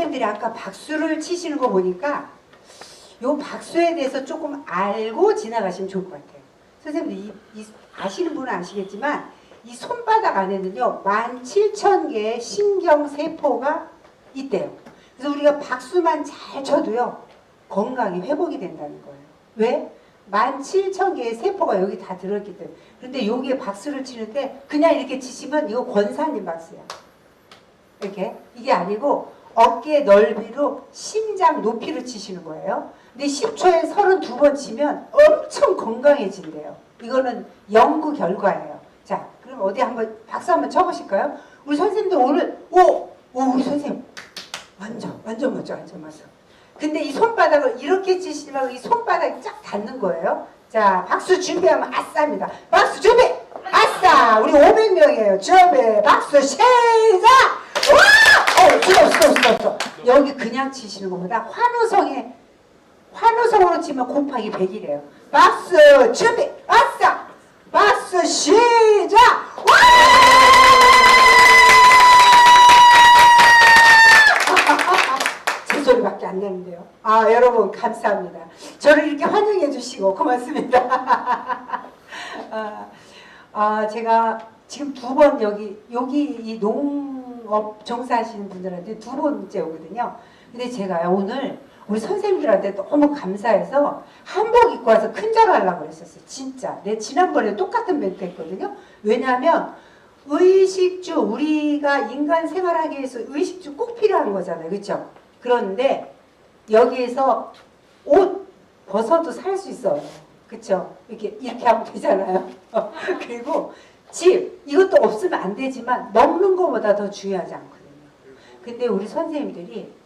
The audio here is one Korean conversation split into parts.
선생님들이 아까 박수를 치시는 거 보니까 요 박수에 대해서 조금 알고 지나가시면 좋을 것 같아요. 선생님들 아시는 분은 아시겠지만 이 손바닥 안에는요 17,000개의 신경세포가 있대요. 그래서 우리가 박수만 잘 쳐도요 건강이 회복이 된다는 거예요. 왜? 17,000개의 세포가 여기 다 들어있기 때문에. 그런데 여기에 박수를 치는데 그냥 이렇게 치시면 이거 권사님 박수야. 이렇게 이게 아니고 어깨 넓이로 심장 높이로 치시는 거예요. 근데 10초에 32번 치면 엄청 건강해진대요. 이거는 연구 결과예요. 자, 그럼 어디 한번 박수 한번 쳐보실까요? 우리 선생님들 오늘 우리 선생님 완전 멋져. 근데 이 손바닥을 이렇게 치시면 이 손바닥이 쫙 닿는 거예요. 자, 박수 준비하면 아싸입니다. 박수 준비! 아싸! 우리 500명이에요. 준비! 박수 시작! 와! 스톱. 여기 그냥 치시는 것보다 환호성으로 치면 곱하기 100이래요. 박수 준비! 아싸! 박수 시작! 와! 제 소리밖에 안 나는데요. 아, 여러분 감사합니다. 저를 이렇게 환영해 주시고 고맙습니다. 제가 지금 2번 여기 이 농업 종사하시는 분들한테 2번째 오거든요. 근데 제가요 오늘 우리 선생님들한테 너무 감사해서 한복 입고 와서 큰절하려고 그랬었어요. 진짜. 내 지난번에 똑같은 멘트 했거든요. 왜냐하면 의식주, 우리가 인간 생활하기 위해서 의식주 꼭 필요한 거잖아요. 그렇죠? 그런데 여기에서 옷 벗어도 살 수 있어요. 그쵸? 이렇게 하면 되잖아요. 그리고 집, 이것도 없으면 안 되지만 먹는 것보다 더 중요하지 않거든요. 근데 우리 선생님들이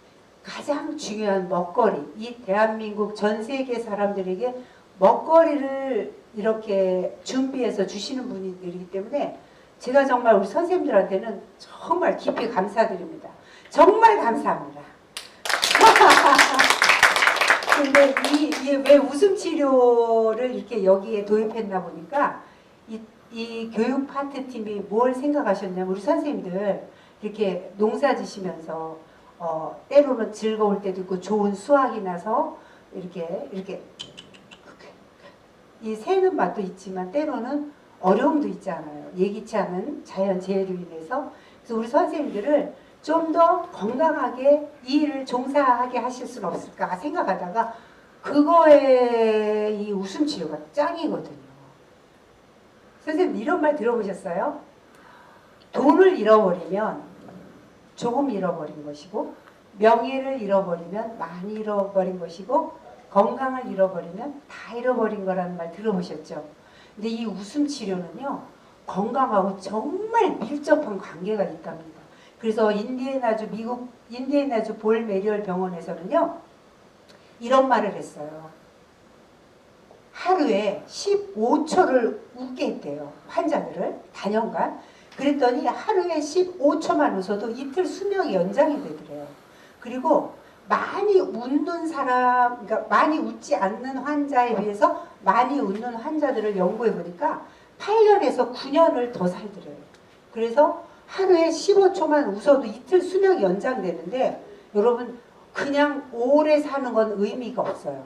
가장 중요한 먹거리, 이 대한민국 전 세계 사람들에게 먹거리를 이렇게 준비해서 주시는 분들이기 때문에 제가 정말 우리 선생님들한테는 정말 깊이 감사드립니다. 정말 감사합니다. 근데 왜 웃음 치료를 이렇게 여기에 도입했나 보니까 이 교육 파트 팀이 뭘 생각하셨냐면 우리 선생님들 이렇게 농사 지시면서 때로는 즐거울 때도 있고 좋은 수확이 나서 이렇게 이 새는 맛도 있지만 때로는 어려움도 있잖아요. 예기치 않은 자연 재해로 인해서. 그래서 우리 선생님들을 좀 더 건강하게 이 일을 종사하게 하실 수는 없을까 생각하다가 그거에 이 웃음 치료가 짱이거든요. 선생님 이런 말 들어보셨어요? 돈을 잃어버리면 조금 잃어버린 것이고 명예를 잃어버리면 많이 잃어버린 것이고 건강을 잃어버리면 다 잃어버린 거라는 말 들어보셨죠? 근데 이 웃음 치료는요 건강하고 정말 밀접한 관계가 있답니다. 그래서 미국 인디애나주 볼 메리얼 병원에서는요 이런 말을 했어요. 하루에 15초를 웃게 했대요. 환자들을 단연간. 그랬더니 하루에 15초만 웃어도 이틀 수명이 연장이 되더래요. 그리고 많이 웃는 사람, 그러니까 많이 웃지 않는 환자에 비해서 많이 웃는 환자들을 연구해 보니까 8년에서 9년을 더 살더래요. 그래서 하루에 15초만 웃어도 이틀 수명이 연장되는데 여러분 그냥 오래 사는 건 의미가 없어요.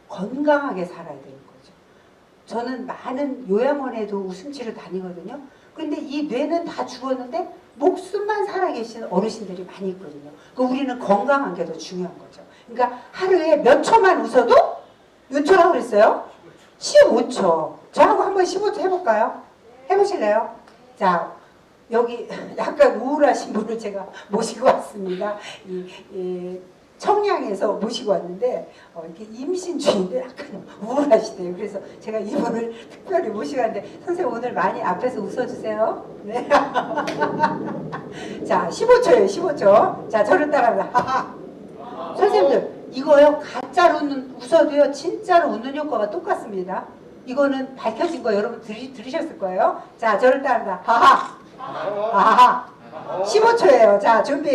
건강하게 살아야 되는 거죠. 저는 많은 요양원에도 웃음치료 다니거든요. 그런데 이 뇌는 다 죽었는데 목숨만 살아계신 어르신들이 많이 있거든요. 그러니까 우리는 건강한 게 더 중요한 거죠. 그러니까 하루에 몇 초만 웃어도 몇 초라고 그랬어요? 15초. 저하고 한번 15초 해볼까요? 해보실래요? 자, 여기 약간 우울하신 분을 제가 모시고 왔습니다. 청량에서 모시고 왔는데 이렇게 임신 중인데 약간 우울하시대요. 그래서 제가 이분을 특별히 모시고 왔는데 선생님 오늘 많이 앞에서 웃어주세요. 네. 자, 15초예요. 15초. 자, 저를 따라합니다. 선생님들 이거요 가짜로 웃어도요 진짜로 웃는 효과가 똑같습니다. 이거는 밝혀진 거 여러분 들으셨을 거예요. 자, 저를 따라합니다. 하하. 아하. 15초예요. 자, 준비.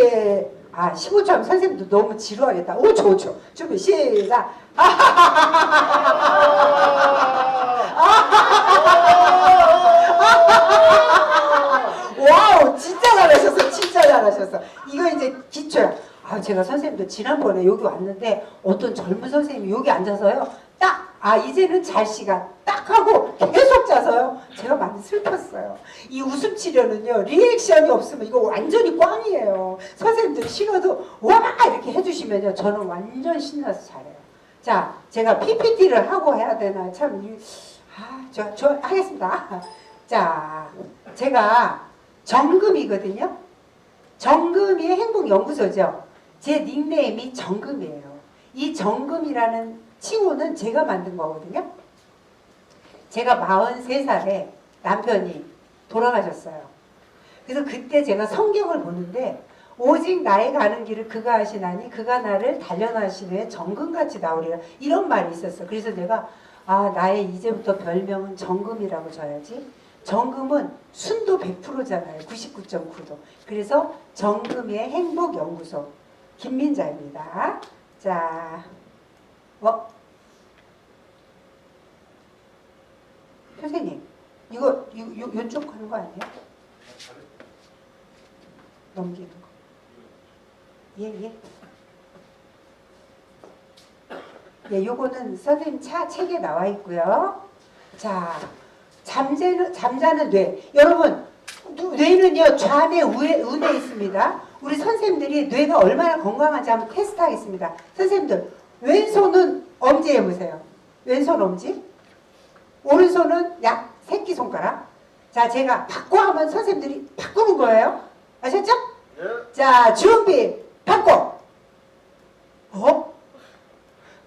15초 하면 선생님도 너무 지루하겠다. 5초. 준비, 시작. 와우, 진짜 잘하셨어. 이거 이제 기초야. 아, 제가 선생님도 지난번에 여기 왔는데 어떤 젊은 선생님이 여기 앉아서요. 딱, 아, 이제는 잘 시간 딱 하고 계속 자서요. 제가 많이 슬펐어요. 이 웃음 치료는요, 리액션이 없으면 이거 완전히 꽝이에요. 선생님들 싫어도 와! 이렇게 해주시면요. 저는 완전 신나서 잘해요. 자, 제가 PPT를 하고 해야 되나. 참, 저 하겠습니다. 자, 제가 정금이거든요. 정금이 행복연구소죠. 제 닉네임이 정금이에요. 이 정금이라는 칭호는 제가 만든 거거든요. 제가 43살에 남편이 돌아가셨어요. 그래서 그때 제가 성경을 보는데 오직 나의 가는 길을 그가 하시나니 그가 나를 단련하시되 정금같이 나오리라 이런 말이 있었어요. 그래서 내가 나의 이제부터 별명은 정금이라고 져야지. 정금은 순도 100%잖아요. 99.9도. 그래서 정금의 행복연구소 김민자입니다. 자, 선생님, 이거 요쪽 하는 거 아니에요? 넘기는 거. 예. 예, 요거는 선생님 책에 나와 있고요. 자, 잠자는 뇌. 여러분, 뇌는요, 좌뇌, 우뇌 있습니다. 우리 선생님들이 뇌가 얼마나 건강한지 한번 테스트 하겠습니다. 선생님들, 왼손은 엄지 해보세요. 왼손 엄지. 오른손은 새끼손가락. 자, 제가 바꿔 하면 선생님들이 바꾸는 거예요. 아셨죠? 예. 자, 준비, 바꿔.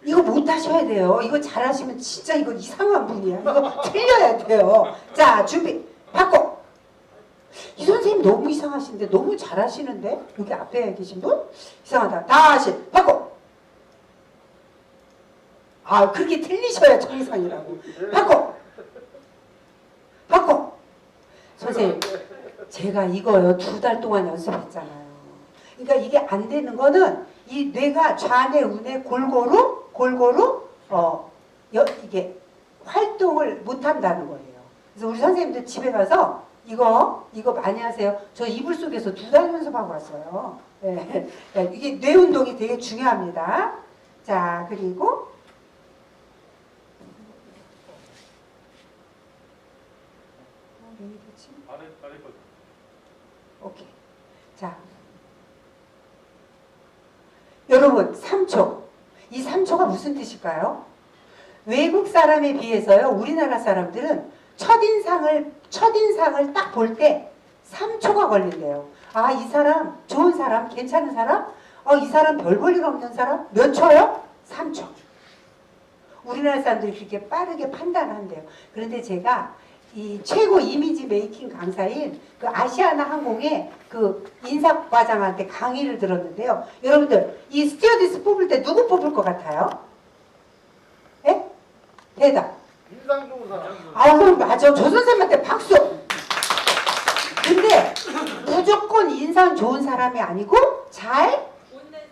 이거 못 하셔야 돼요. 이거 잘하시면 진짜 이거 이상한 분이야. 이거 틀려야 돼요. 자, 준비, 바꿔. 이 선생님 너무 이상하신데 너무 잘하시는데 여기 앞에 계신 분 이상하다. 다시 바꿔. 그렇게 틀리셔야 정상이라고. 바꿔. 선생님, 제가 이거요 2달 동안 연습했잖아요. 그러니까 이게 안 되는 거는 이 뇌가 좌뇌 우뇌 골고루 이게 활동을 못 한다는 거예요. 그래서 우리 선생님들 집에 가서 이거 많이 하세요. 저 이불 속에서 2달 연습하고 왔어요. 네. 이게 뇌 운동이 되게 중요합니다. 자, 그리고 오케이. 자, 여러분 3초. 이 3초가 무슨 뜻일까요? 외국 사람에 비해서요, 우리나라 사람들은 첫인상을 딱 볼 때 3초가 걸린대요. 이 사람 좋은 사람, 괜찮은 사람? 이 사람 별 볼 일 없는 사람? 몇 초요? 3초. 우리나라 사람들이 그렇게 빠르게 판단한대요. 그런데 제가 이 최고 이미지 메이킹 강사인 그 아시아나 항공의 그 인사과장한테 강의를 들었는데요. 여러분들, 이 스튜어디스 뽑을 때 누구 뽑을 것 같아요? 예? 대답. 인상 좋은 사람. 맞아. 저 선생님한테 박수. 근데 무조건 인상 좋은 사람이 아니고 잘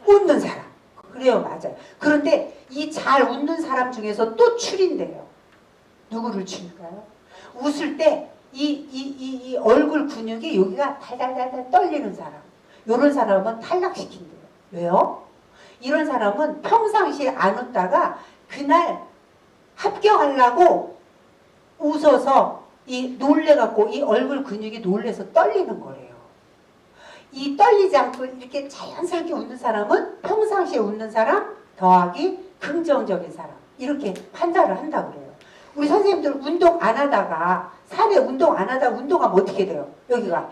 웃는 사람. 그래요, 맞아요. 그런데 이 잘 웃는 사람 중에서 또 추린대요. 누구를 추릴까요? 웃을 때 이 얼굴 근육이 여기가 달달달달 떨리는 사람. 이런 사람은 탈락시킨대요. 왜요? 이런 사람은 평상시에 안 웃다가 그날 합격하려고 웃어서 놀래갖고 이 얼굴 근육이 놀래서 떨리는 거예요. 이 떨리지 않고 이렇게 자연스럽게 웃는 사람은 평상시에 웃는 사람 더하기 긍정적인 사람. 이렇게 판단을 한다고 그래요. 우리 선생님들 운동 안 하다가 산에 운동 안 하다가 운동하면 어떻게 돼요? 여기가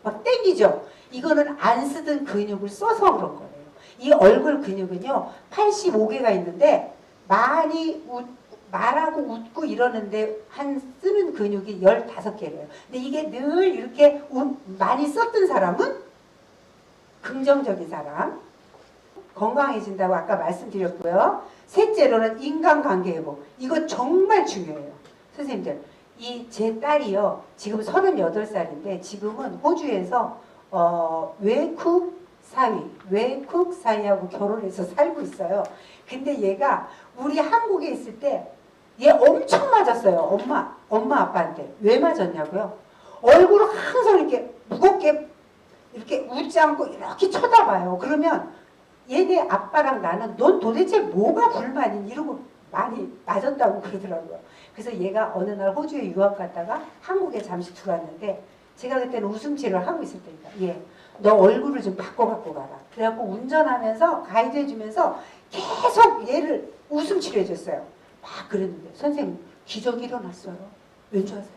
막 땡기죠. 이거는 안 쓰던 근육을 써서 그런 거예요. 이 얼굴 근육은요 85개가 있는데 많이 말하고 웃고 이러는데 쓰는 근육이 15개래요. 근데 이게 늘 이렇게 많이 썼던 사람은 긍정적인 사람, 건강해진다고 아까 말씀드렸고요. 셋째로는 인간관계 회복. 이거 정말 중요해요. 선생님들, 제 딸이요. 지금 38살인데 지금은 호주에서 외국 사위하고 결혼해서 살고 있어요. 근데 얘가 우리 한국에 있을 때 얘 엄청 맞았어요. 엄마 아빠한테. 왜 맞았냐고요? 얼굴을 항상 이렇게 무겁게 이렇게 웃지 않고 이렇게 쳐다봐요. 그러면 얘네 아빠랑 나는 넌 도대체 뭐가 불만이니? 이러고 많이 맞았다고 그러더라고요. 그래서 얘가 어느 날 호주에 유학 갔다가 한국에 잠시 들어왔는데 제가 그때는 웃음 치료를 하고 있을 때니까 너 얼굴을 좀 바꿔 갖고 가라. 그래갖고 운전하면서 가이드 해주면서 계속 얘를 웃음 치료해줬어요. 막 그랬는데 선생님 기적이 일어났어요. 왠 줄 아세요?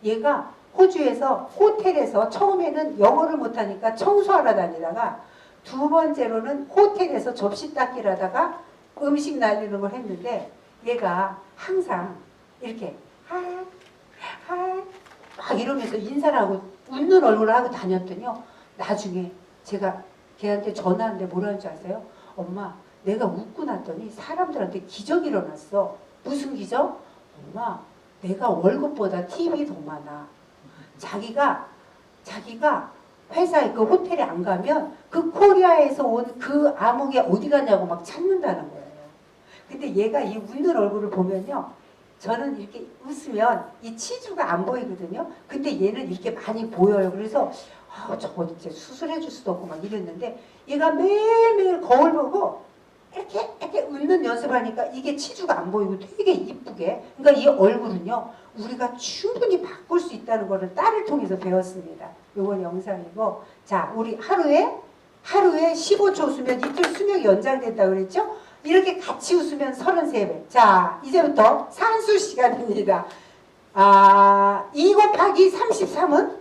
얘가 호주에서 호텔에서 처음에는 영어를 못하니까 청소하러 다니다가 두 번째로는 호텔에서 접시 닦기를 하다가 음식 날리는 걸 했는데 얘가 항상 이렇게 하이 막 이러면서 인사를 하고 웃는 얼굴을 하고 다녔더니요. 나중에 제가 걔한테 전화하는데 뭐라는 줄 아세요? 엄마 내가 웃고 났더니 사람들한테 기적이 일어났어. 무슨 기적? 엄마 내가 월급보다 팁이 더 많아. 자기가 회사에 그 호텔에 안 가면 그 코리아에서 온 그 아무개 어디 갔냐고 막 찾는다는 거예요. 근데 얘가 이 웃는 얼굴을 보면요. 저는 이렇게 웃으면 이 치주가 안 보이거든요. 근데 얘는 이렇게 많이 보여요. 그래서 저거 이제 수술해 줄 수도 없고 막 이랬는데 얘가 매일매일 거울 보고 이렇게 웃는 연습하니까 이게 치주가 안 보이고 되게 이쁘게. 그러니까 이 얼굴은요. 우리가 충분히 바꿀 수 있다는 거를 딸을 통해서 배웠습니다. 요건 영상이고. 자, 우리 하루에 15초 웃으면 이틀 수명이 연장된다고 그랬죠? 이렇게 같이 웃으면 33배. 자, 이제부터 산수 시간입니다. 2 곱하기 33은?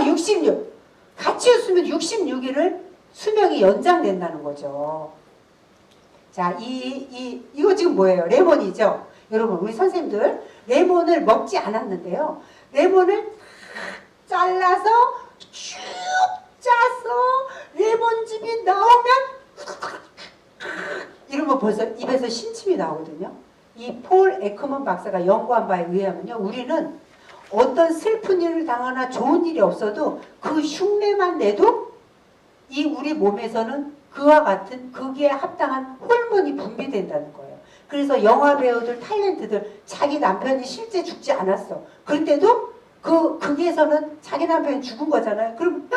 66. 같이 웃으면 66일을 수명이 연장된다는 거죠. 자, 이거 지금 뭐예요? 레몬이죠? 여러분, 우리 선생님들 레몬을 먹지 않았는데요. 레몬을 잘라서 쭉 짜서 레몬즙이 나오면 이러면 벌써 입에서 신침이 나오거든요. 이 폴 에크먼 박사가 연구한 바에 의하면요. 우리는 어떤 슬픈 일을 당하나 좋은 일이 없어도 그 흉내만 내도 이 우리 몸에서는 그와 같은 거기에 합당한 호르몬이 분비된다는 거예요. 그래서 영화 배우들, 탤런트들 자기 남편이 실제 죽지 않았어. 그런데도 거기에서는 자기 남편이 죽은 거잖아요. 그럼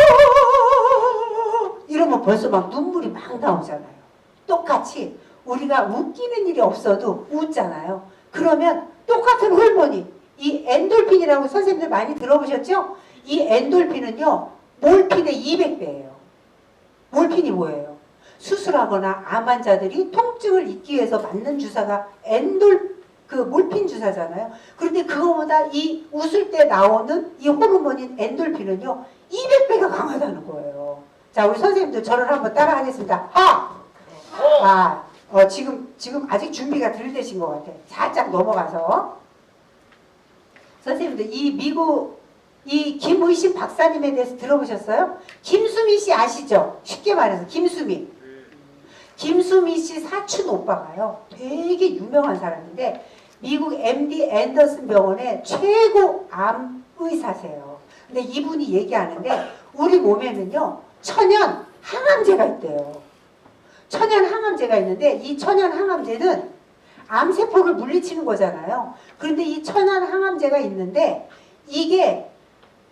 여보 이러면 벌써 막 눈물이 막 나오잖아요. 똑같이 우리가 웃기는 일이 없어도 웃잖아요. 그러면 똑같은 호르몬이 이 엔돌핀이라고 선생님들 많이 들어보셨죠? 이 엔돌핀은요. 몰핀의 200배예요. 몰핀이 뭐예요? 수술하거나 암 환자들이 통증을 잊기 위해서 맞는 주사가 몰핀 주사잖아요. 그런데 그거보다 이 웃을 때 나오는 이 호르몬인 엔돌핀은요. 200배가 강하다는 거예요. 자, 우리 선생님들 저를 한번 따라 하겠습니다. 지금 아직 준비가 덜 되신 것 같아요. 살짝 넘어가서. 선생님들 이 김의신 박사님에 대해서 들어보셨어요? 김수미 씨 아시죠? 쉽게 말해서 김수미 씨 사촌 오빠가요. 되게 유명한 사람인데 미국 MD 앤더슨 병원의 최고 암 의사세요. 근데 이분이 얘기하는데 우리 몸에는요. 천연 항암제가 있대요. 천연 항암제가 있는데 이 천연 항암제는 암세포를 물리치는 거잖아요. 그런데 이 천연 항암제가 있는데 이게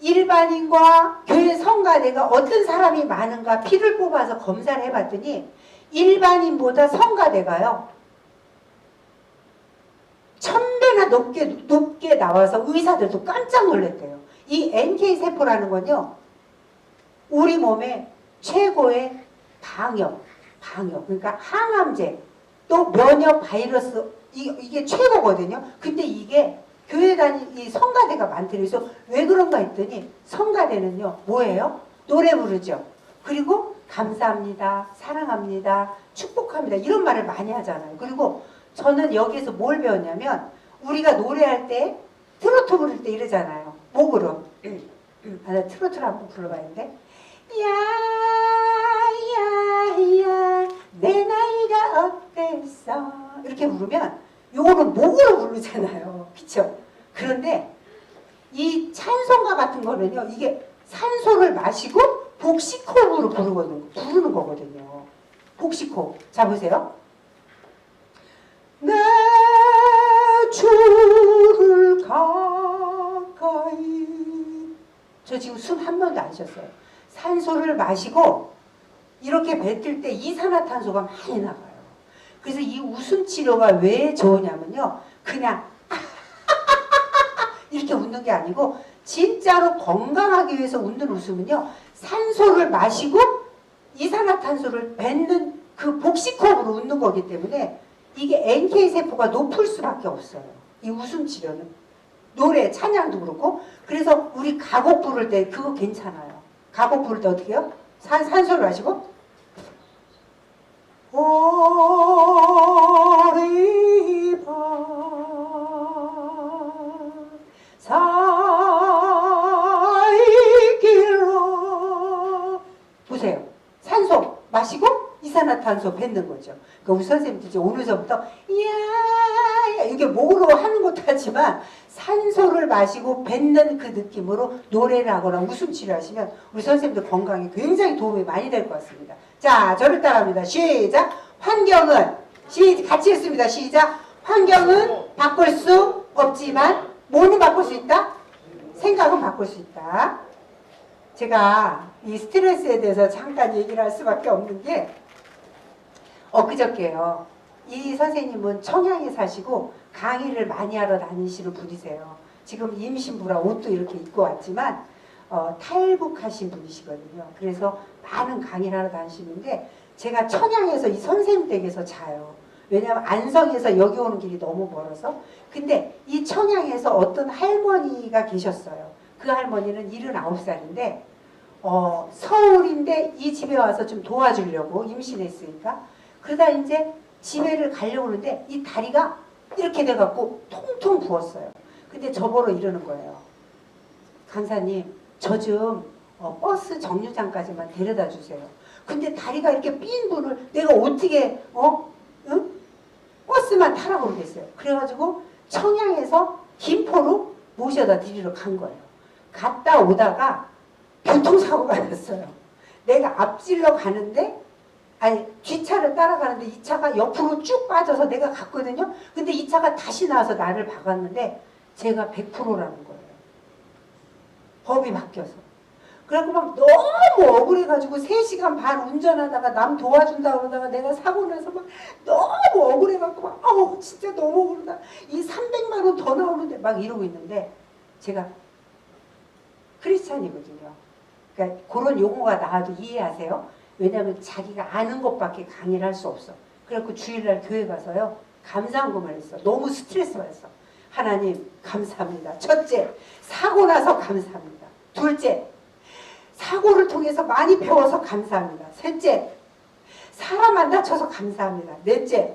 일반인과 교회 성가대가 어떤 사람이 많은가 피를 뽑아서 검사를 해봤더니 일반인보다 성가대가요 1000배나 높게 나와서 의사들도 깜짝 놀랐대요. 이 NK세포라는 건요 우리 몸의 최고의 방역 그러니까 항암제 또 면역 바이러스 이게 최고거든요. 근데 이게 교회 이 성가대가 많대요. 그래서 왜 그런가 했더니 성가대는요 뭐예요? 노래 부르죠. 그리고 감사합니다, 사랑합니다, 축복합니다 이런 말을 많이 하잖아요. 그리고 저는 여기에서 뭘 배웠냐면 우리가 노래할 때 트로트 부를 때 이러잖아요. 목으로. 나 트로트를 한번 불러봐야겠는데 야야야 내 나이가 어땠어 이렇게 부르면 요거는 목으로 부르잖아요. 그쵸? 그런데 이 찬송가 같은 거는요 이게 산소를 마시고 복식호흡으로 부르는 거거든요. 복식호흡. 자 보세요. 내 주를 가까이 저 지금 숨 한 번도 안 쉬었어요. 산소를 마시고 이렇게 뱉을 때 이산화탄소가 많이 나가요. 그래서 이 웃음 치료가 왜 좋으냐면요. 그냥 이렇게 웃는 게 아니고 진짜로 건강하기 위해서 웃는 웃음은요. 산소를 마시고 이산화탄소를 뱉는 그 복식호흡으로 웃는 거기 때문에 이게 NK세포가 높을 수밖에 없어요. 이 웃음 치료는. 노래, 찬양도 그렇고. 그래서 우리 가곡 부를 때 그거 괜찮아요. 가곡 부를 때 어떻게 해요? 산소를 마시고 오리바 사이길로 보세요. 산소 마시고 이산화탄소 뱉는 거죠. 그러니까 우리 선생님도 이제 오늘서부터 이야 이게 목으로 하는 것도 하지만 산소를 마시고 뱉는 그 느낌으로 노래를 하거나 웃음 치료하시면 우리 선생님들 건강에 굉장히 도움이 많이 될 것 같습니다. 자, 저를 따라합니다. 시작. 환경은 같이 했습니다. 시작. 환경은 바꿀 수 없지만 뭐는 바꿀 수 있다? 생각은 바꿀 수 있다. 제가 이 스트레스에 대해서 잠깐 얘기를 할 수밖에 없는 게 엊그저께요. 이 선생님은 청양에 사시고 강의를 많이 하러 다니시는 분이세요. 지금 임신부라 옷도 이렇게 입고 왔지만 탈북하신 분이시거든요. 그래서 많은 강의를 하러 다니시는데 제가 청양에서 이 선생님 댁에서 자요. 왜냐하면 안성에서 여기 오는 길이 너무 멀어서. 근데 이 청양에서 어떤 할머니가 계셨어요. 그 할머니는 79살인데 서울인데 이 집에 와서 좀 도와주려고 임신했으니까 그러다 이제 집에를 가려고 하는데 이 다리가 이렇게 돼갖고 통통 부었어요. 근데 저보러 이러는 거예요. 강사님 저 좀 버스 정류장까지만 데려다 주세요. 근데 다리가 이렇게 삔 분을 내가 어떻게 응? 버스만 타라고 그러겠어요. 그래가지고 청양에서 김포로 모셔다 드리러 간 거예요. 갔다 오다가 교통사고가 났어요. 내가 앞질러 가는데 아니 뒷차를 따라가는데 이 차가 옆으로 쭉 빠져서 내가 갔거든요. 근데 이 차가 다시 나와서 나를 박았는데 제가 100%라는 거예요. 법이 바뀌어서. 그래갖고 막 너무 억울해가지고 3시간 반 운전하다가 남 도와준다고 그러다가 내가 사고 나서 막 너무 억울해갖고 막 진짜 너무 억울하다. 이 300만 원 더 나오는데 막 이러고 있는데 제가 크리스찬이거든요. 그러니까 그런 용어가 나와도 이해하세요. 왜냐하면 자기가 아는 것밖에 강의를 할 수 없어. 그래갖고 주일날 교회 가서요. 감사한금을 했어. 너무 스트레스 받았어. 하나님 감사합니다. 첫째, 사고 나서 감사합니다. 둘째, 사고를 통해서 많이 배워서 감사합니다. 셋째, 사람 안 다쳐서 감사합니다. 넷째,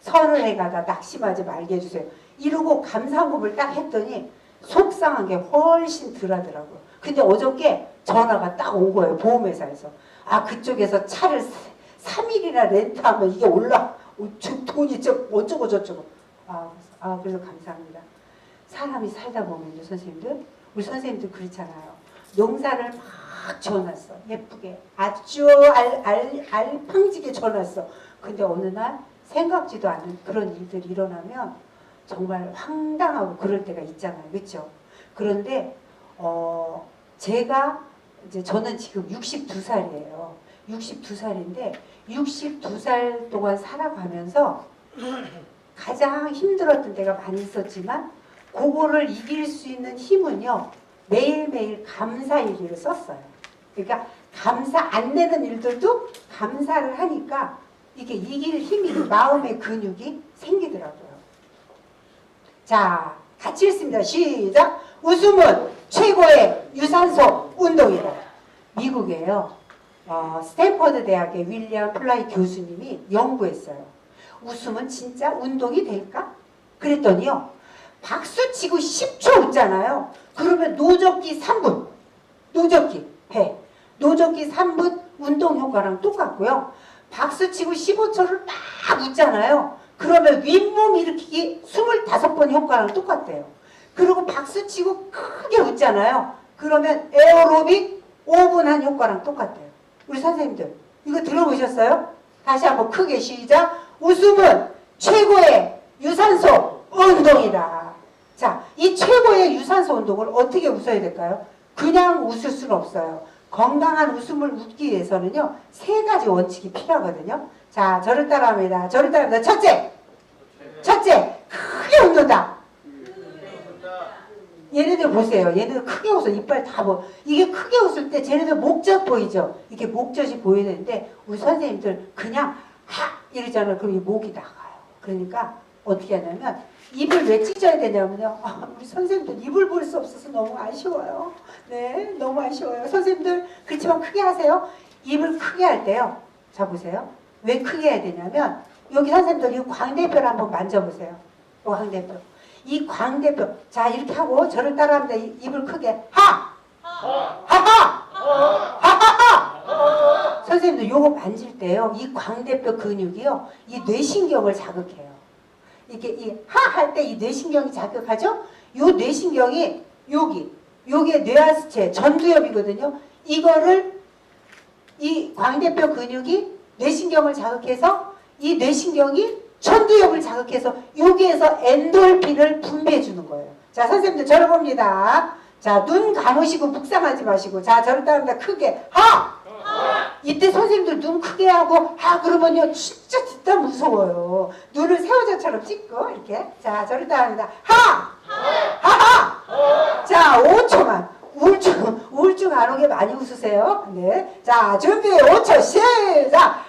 선을 해가다 낙심하지 말게 해주세요. 이러고 감사한금을 딱 했더니 속상한 게 훨씬 덜 하더라고요. 근데 어저께 전화가 딱 온 거예요. 보험회사에서. 그쪽에서 차를 3일이나 렌트하면 이게 돈이 어쩌고 저쩌고. 그래서 감사합니다. 사람이 살다 보면요, 선생님들. 우리 선생님들 그렇잖아요. 농사를 막 지어놨어. 예쁘게. 아주 알팡지게 지어놨어. 근데 어느 날 생각지도 않은 그런 일들이 일어나면 정말 황당하고 그럴 때가 있잖아요. 그렇죠? 그런데 제가 이제 저는 지금 62살이에요. 62살인데 62살 동안 살아가면서 가장 힘들었던 때가 많이 있었지만 그거를 이길 수 있는 힘은요. 매일매일 감사일기를 썼어요. 그러니까 감사 안 되는 일들도 감사를 하니까 이게 이길 힘이 마음의 근육이 생기더라고요. 자, 같이 읽습니다. 시작. 웃음은 최고의 유산소 운동이다. 미국에요. 스탠퍼드 대학의 윌리엄 플라이 교수님이 연구했어요. 웃음은 진짜 운동이 될까? 그랬더니요. 박수 치고 10초 웃잖아요. 그러면 노젓기 3분. 노젓기 3분 운동 효과랑 똑같고요. 박수 치고 15초를 막 웃잖아요. 그러면 윗몸 일으키기 25번 효과랑 똑같대요. 그리고 박수 치고 크게 웃잖아요. 그러면 에어로빅 5분 한 효과랑 똑같대요. 우리 선생님들 이거 들어보셨어요? 다시 한번 크게 시작. 웃음은 최고의 유산소 운동이다. 자, 이 최고의 유산소 운동을 어떻게 웃어야 될까요? 그냥 웃을 수는 없어요. 건강한 웃음을 웃기 위해서는요, 세 가지 원칙이 필요하거든요. 자, 저를 따라합니다. 저를 따라합니다. 첫째, 크게 웃는다. 얘네들 보세요. 얘네들 크게 웃어. 이빨 다 이게 크게 웃을 때 쟤네들 목젖 보이죠? 이렇게 목젖이 보여야 되는데 우리 선생님들 그냥 하! 이러잖아요. 그럼 이 목이 나가요. 그러니까 어떻게 하냐면 입을 왜 찢어야 되냐면요. 우리 선생님들 입을 볼 수 없어서 너무 아쉬워요. 네, 너무 아쉬워요. 선생님들 그렇지만 크게 하세요. 입을 크게 할 때요. 자, 보세요. 왜 크게 해야 되냐면 여기 선생님들 이 광대뼈를 한번 만져보세요. 이 광대뼈. 이 광대뼈. 자, 이렇게 하고 저를 따라합니다. 입을 크게. 하! 하하! 하하하! 선생님들 요거 만질 때요. 이 광대뼈 근육이요. 이 뇌신경을 자극해요. 이렇게 이 하 할 때 이 뇌신경이 자극하죠? 요 뇌신경이 요게 뇌하수체 전두엽이거든요. 이거를 이 광대뼈 근육이 뇌신경을 자극해서 이 뇌신경이 전두엽을 자극해서 여기에서 엔돌핀을 분비해 주는 거예요. 자, 선생님들 저를 봅니다. 자, 눈 감으시고 묵상하지 마시고, 자, 저를 따릅니다. 크게 하! 이때 선생님들 눈 크게 하고 그러면요 진짜 무서워요. 눈을 새우젓처럼 찍고 이렇게. 자, 저를 따릅니다. 하! 하하! 자, 5초만. 우울증 안 오게 많이 웃으세요. 네. 자, 준비 5초 시작!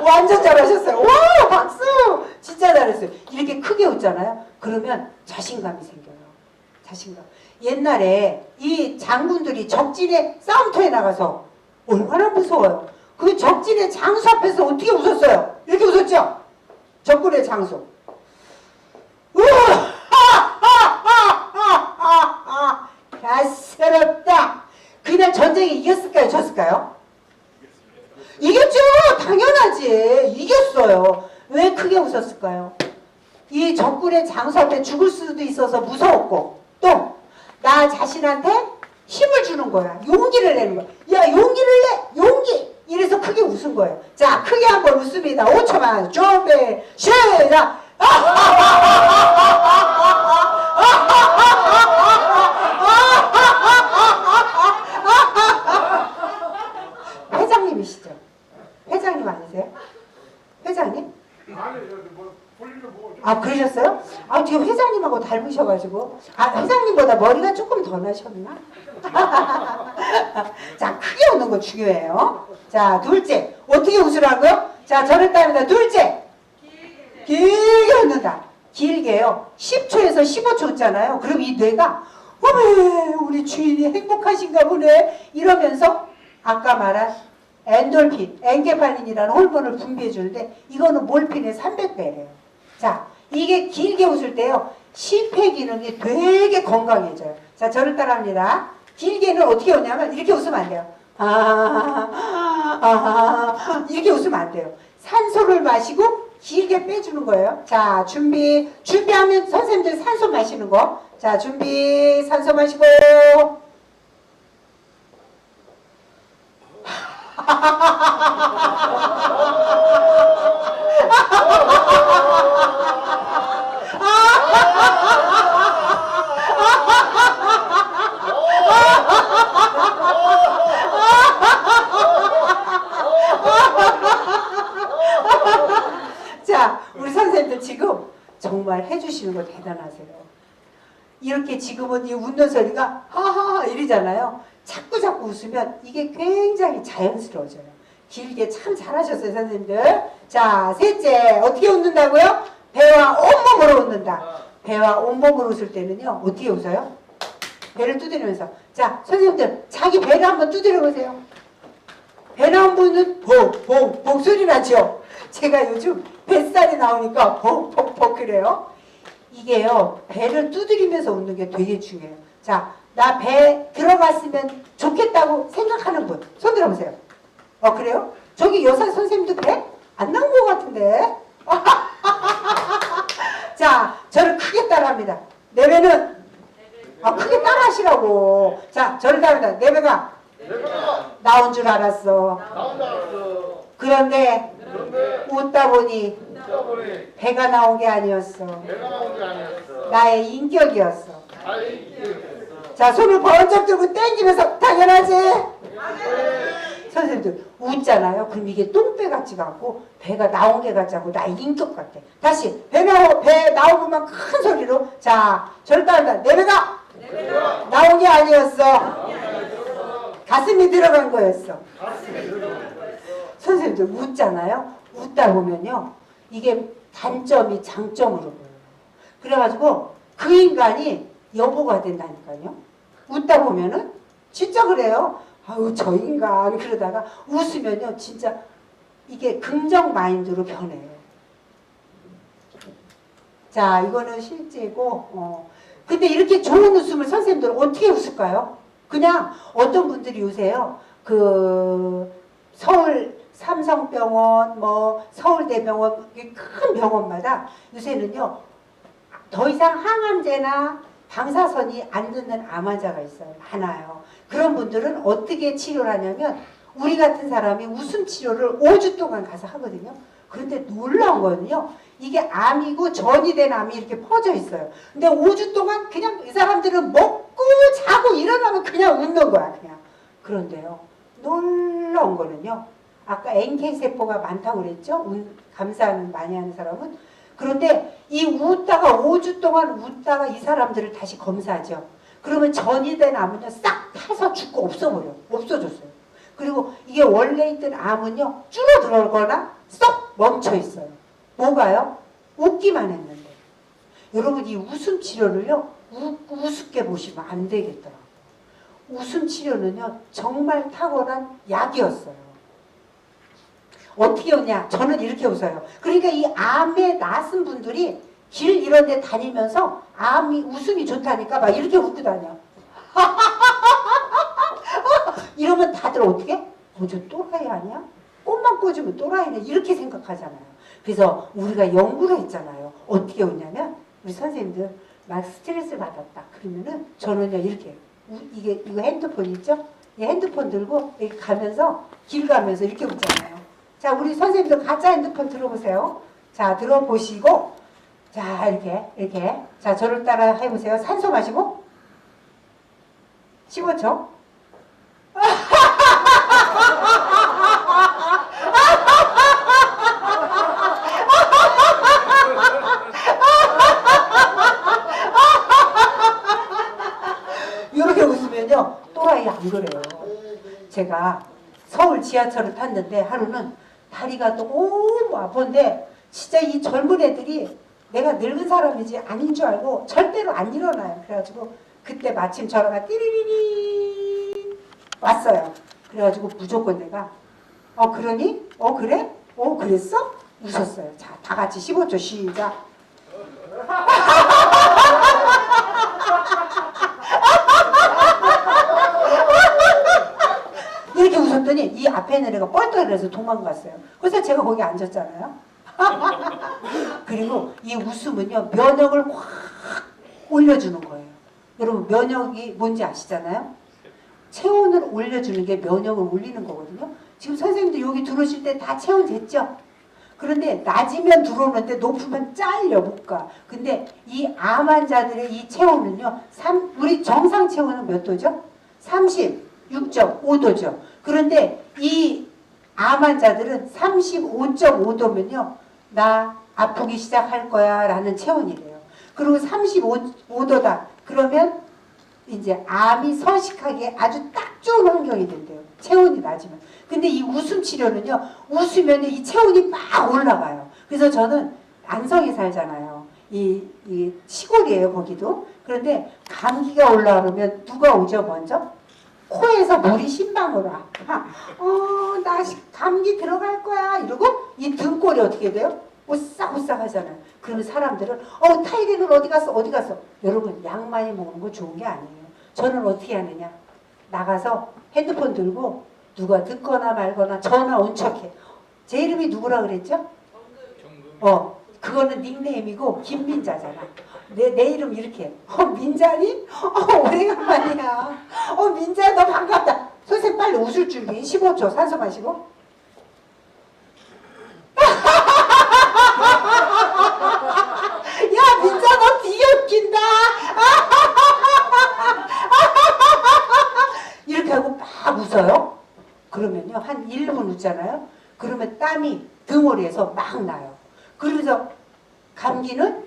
완전 잘하셨어요. 와, 박수! 진짜 잘했어요. 이렇게 크게 웃잖아요. 그러면 자신감이 생겨요. 자신감. 옛날에 이 장군들이 적진에 싸움터에 나가서 얼마나 무서워요. 그 적진의 장수 앞에서 어떻게 웃었어요? 이렇게 웃었죠? 적군의 장수. 우와! 야스럽다. 그냥 전쟁에 이겼을까요? 졌을까요? 이겼죠. 당연하지. 이겼어요. 왜 크게 웃었을까요? 이 적군의 장수 앞에 죽을 수도 있어서 무서웠고, 또 나 자신한테 힘을 주는 거야. 용기를 내는 거야. 야, 용기를 내. 용기. 이래서 크게 웃은 거예요. 자, 크게 한번 웃습니다. 5초만. 준비 시작. 회장님이시죠? 회장님 아니세요? 회장님? 그러셨어요? 지금 회장님하고 닮으셔가지고. 회장님보다 머리가 조금 더 나셨나? 자, 크게 웃는 거 중요해요. 자, 둘째. 어떻게 웃으라고요? 자, 저를 따릅니다. 둘째. 길게 웃는다. 길게요. 10초에서 15초 웃잖아요. 그럼 이 뇌가 어메, 우리 주인이 행복하신가 보네. 이러면서 아까 말한 엔돌핀, 엔케팔린이라는 호르몬을 분비해 주는데 이거는 몰핀의 300배래요. 자, 이게 길게 웃을 때요. 심폐 기능이 되게 건강해져요. 자, 저를 따라합니다. 길게는 어떻게 웃냐면 이렇게 웃으면 안 돼요. 이렇게 웃으면 안 돼요. 산소를 마시고 길게 빼주는 거예요. 자, 준비하면 선생님들 산소 마시는 거. 자, 준비, 산소 마시고. 자, 우리 선생님들 지금 정말 해주시는 거 대단하세요. 이렇게 지금은 이 웃는 소리가 하하 이러잖아요. 자꾸 웃으면 이게 굉장히 자연스러워져요. 길게 참 잘하셨어요, 선생님들. 자, 셋째. 어떻게 웃는다고요? 배와 온몸으로 웃는다. 배와 온몸으로 웃을 때는요. 어떻게 웃어요? 배를 두드리면서. 자, 선생님들 자기 배를 한번 두드려 보세요. 배 나온 분은 복 소리 나죠? 제가 요즘 뱃살이 나오니까 복 그래요. 이게요. 배를 두드리면서 웃는 게 되게 중요해요. 자, 나 배 들어갔으면 좋겠다고 생각하는 분 손 들어보세요. 그래요? 저기 여사 선생님도 배 안 나온 것 같은데. 자, 저를 크게 따라합니다. 내 배는 크게 따라하시라고. 자, 저를 따라합니다. 내 배가 나온 줄 알았어. 그런데 웃다 보니 한꺼번에 배가 나온 게 아니었어. 내가 나온 게 아니었어. 나의 인격이었어. 나의 인격이었어. 자, 손을 번쩍 들고 땡기면서 당연하지? 선생님들 웃잖아요. 그럼 이게 똥배 같지가 않고 배가 나온 게 같지 않고 나의 인격 같아. 다시 배 나오고만 큰 소리로 자, 절단한다. 내 배가 나온 게 아니었어. 가슴이 들어간 거였어. 선생님들 웃잖아요. 웃다 보면요. 이게 단점이 장점으로 보여요. 그래가지고 그 인간이 여보가 된다니까요. 웃다 보면은 진짜 그래요. 아유 저 인간 그러다가 웃으면요. 진짜 이게 긍정 마인드로 변해요. 자 이거는 실제고 근데 이렇게 좋은 웃음을 선생님들 어떻게 웃을까요? 그냥 어떤 분들이 요새요. 그 서울 삼성병원 뭐 서울대병원 큰 병원마다 요새는요. 더 이상 항암제나 방사선이 안 듣는 암 환자가 있어요. 많아요. 그런 분들은 어떻게 치료를 하냐면 우리 같은 사람이 웃음 치료를 5주 동안 가서 하거든요. 그런데 놀라운 거는요. 이게 암이고 전이 된 암이 이렇게 퍼져 있어요. 근데 5주 동안 그냥 이 사람들은 먹고 자고 일어나면 그냥 웃는 거야. 그냥. 그런데요. 놀라운 거는요. 아까 NK세포가 많다고 그랬죠? 감사하는 많이 하는 사람은. 그런데 이 웃다가 5주 동안 웃다가 이 사람들을 다시 검사하죠. 그러면 전이 된 암은요. 싹 타서 죽고 없어버려. 없어졌어요. 그리고 이게 원래 있던 암은요. 줄어들거나 쏙 멈춰 있어요. 뭐가요? 웃기만 했는데. 여러분 이 웃음 치료를요. 우습게 보시면 안 되겠더라고요. 웃음 치료는요. 정말 탁월한 약이었어요. 어떻게 웃냐? 저는 이렇게 웃어요. 그러니까 이 암에 나은 분들이 길 이런 데 다니면서 암이 웃음이 좋다니까 막 이렇게 웃고 다녀. 이러면 다들 어떻게? 저 또라이 아니야? 꽃만 꽂으면 또라이네. 이렇게 생각하잖아요. 그래서 우리가 연구를 했잖아요. 어떻게 웃냐면 우리 선생님들 막 스트레스 받았다. 그러면은 저는요 이렇게 이거 핸드폰 있죠? 이 핸드폰 들고 이렇게 가면서 길 가면서 이렇게 웃잖아요. 자, 우리 선생님들 가짜 핸드폰 들어보세요. 자, 들어보시고, 자, 이렇게. 자, 저를 따라 해보세요. 산소 마시고, 15초. 이렇게 웃으면요, 또라이 안 그래요. 제가 서울 지하철을 탔는데 하루는 다리가 너무 아픈데 진짜 이 젊은 애들이 내가 늙은 사람이지 아닌 줄 알고 절대로 안 일어나요. 그래가지고 그때 마침 전화가 띠리리리 왔어요. 그래가지고 무조건 내가 그러니? 그래? 그랬어? 웃었어요. 자, 다 같이 15초 시작. 이렇게 웃었더니 이 앞에 있는 애가 뻘떡이라서 도망갔어요. 그래서 제가 거기 앉았잖아요. 그리고 이 웃음은요 면역을 확 올려주는 거예요. 여러분 면역이 뭔지 아시잖아요? 체온을 올려주는 게 면역을 올리는 거거든요. 지금 선생님들 여기 들어오실 때 다 체온 됐죠? 그런데 낮이면 들어오는데 높으면 잘려 못 가. 근데 이 암 환자들의 이 체온은요 우리 정상 체온은 몇 도죠? 36.5도죠. 그런데 이 암 환자들은 35.5도면요. 나 아프기 시작할 거야 라는 체온이래요. 그리고 35도다. 그러면 이제 암이 서식하기에 아주 딱 좋은 환경이 된대요. 체온이 낮으면. 근데 이 웃음 치료는요. 웃으면 이 체온이 막 올라가요. 그래서 저는 안성에 살잖아요. 이 시골이에요 거기도. 그런데 감기가 올라오면 누가 오죠 먼저? 코에서 물이 신방으로 와. 나 감기 들어갈 거야. 이러고 이 등골이 어떻게 돼요? 오싹오싹 하잖아요. 그러면 사람들은 타이레놀 어디 갔어? 어디 갔어? 여러분 약 많이 먹는 거 좋은 게 아니에요. 저는 어떻게 하느냐? 나가서 핸드폰 들고 누가 듣거나 말거나 전화 온 척해. 제 이름이 누구라 그랬죠? 그거는 닉네임이고 김민자잖아. 내 이름 이렇게. 민자니? 오래간만이야. 민자야 너 반갑다. 선생님 빨리 웃을 줄기. 15초 산소 마시고. 웃어요? 그러면요 한 1분 웃잖아요. 그러면 땀이 등허리에서 막 나요. 그러면서 감기는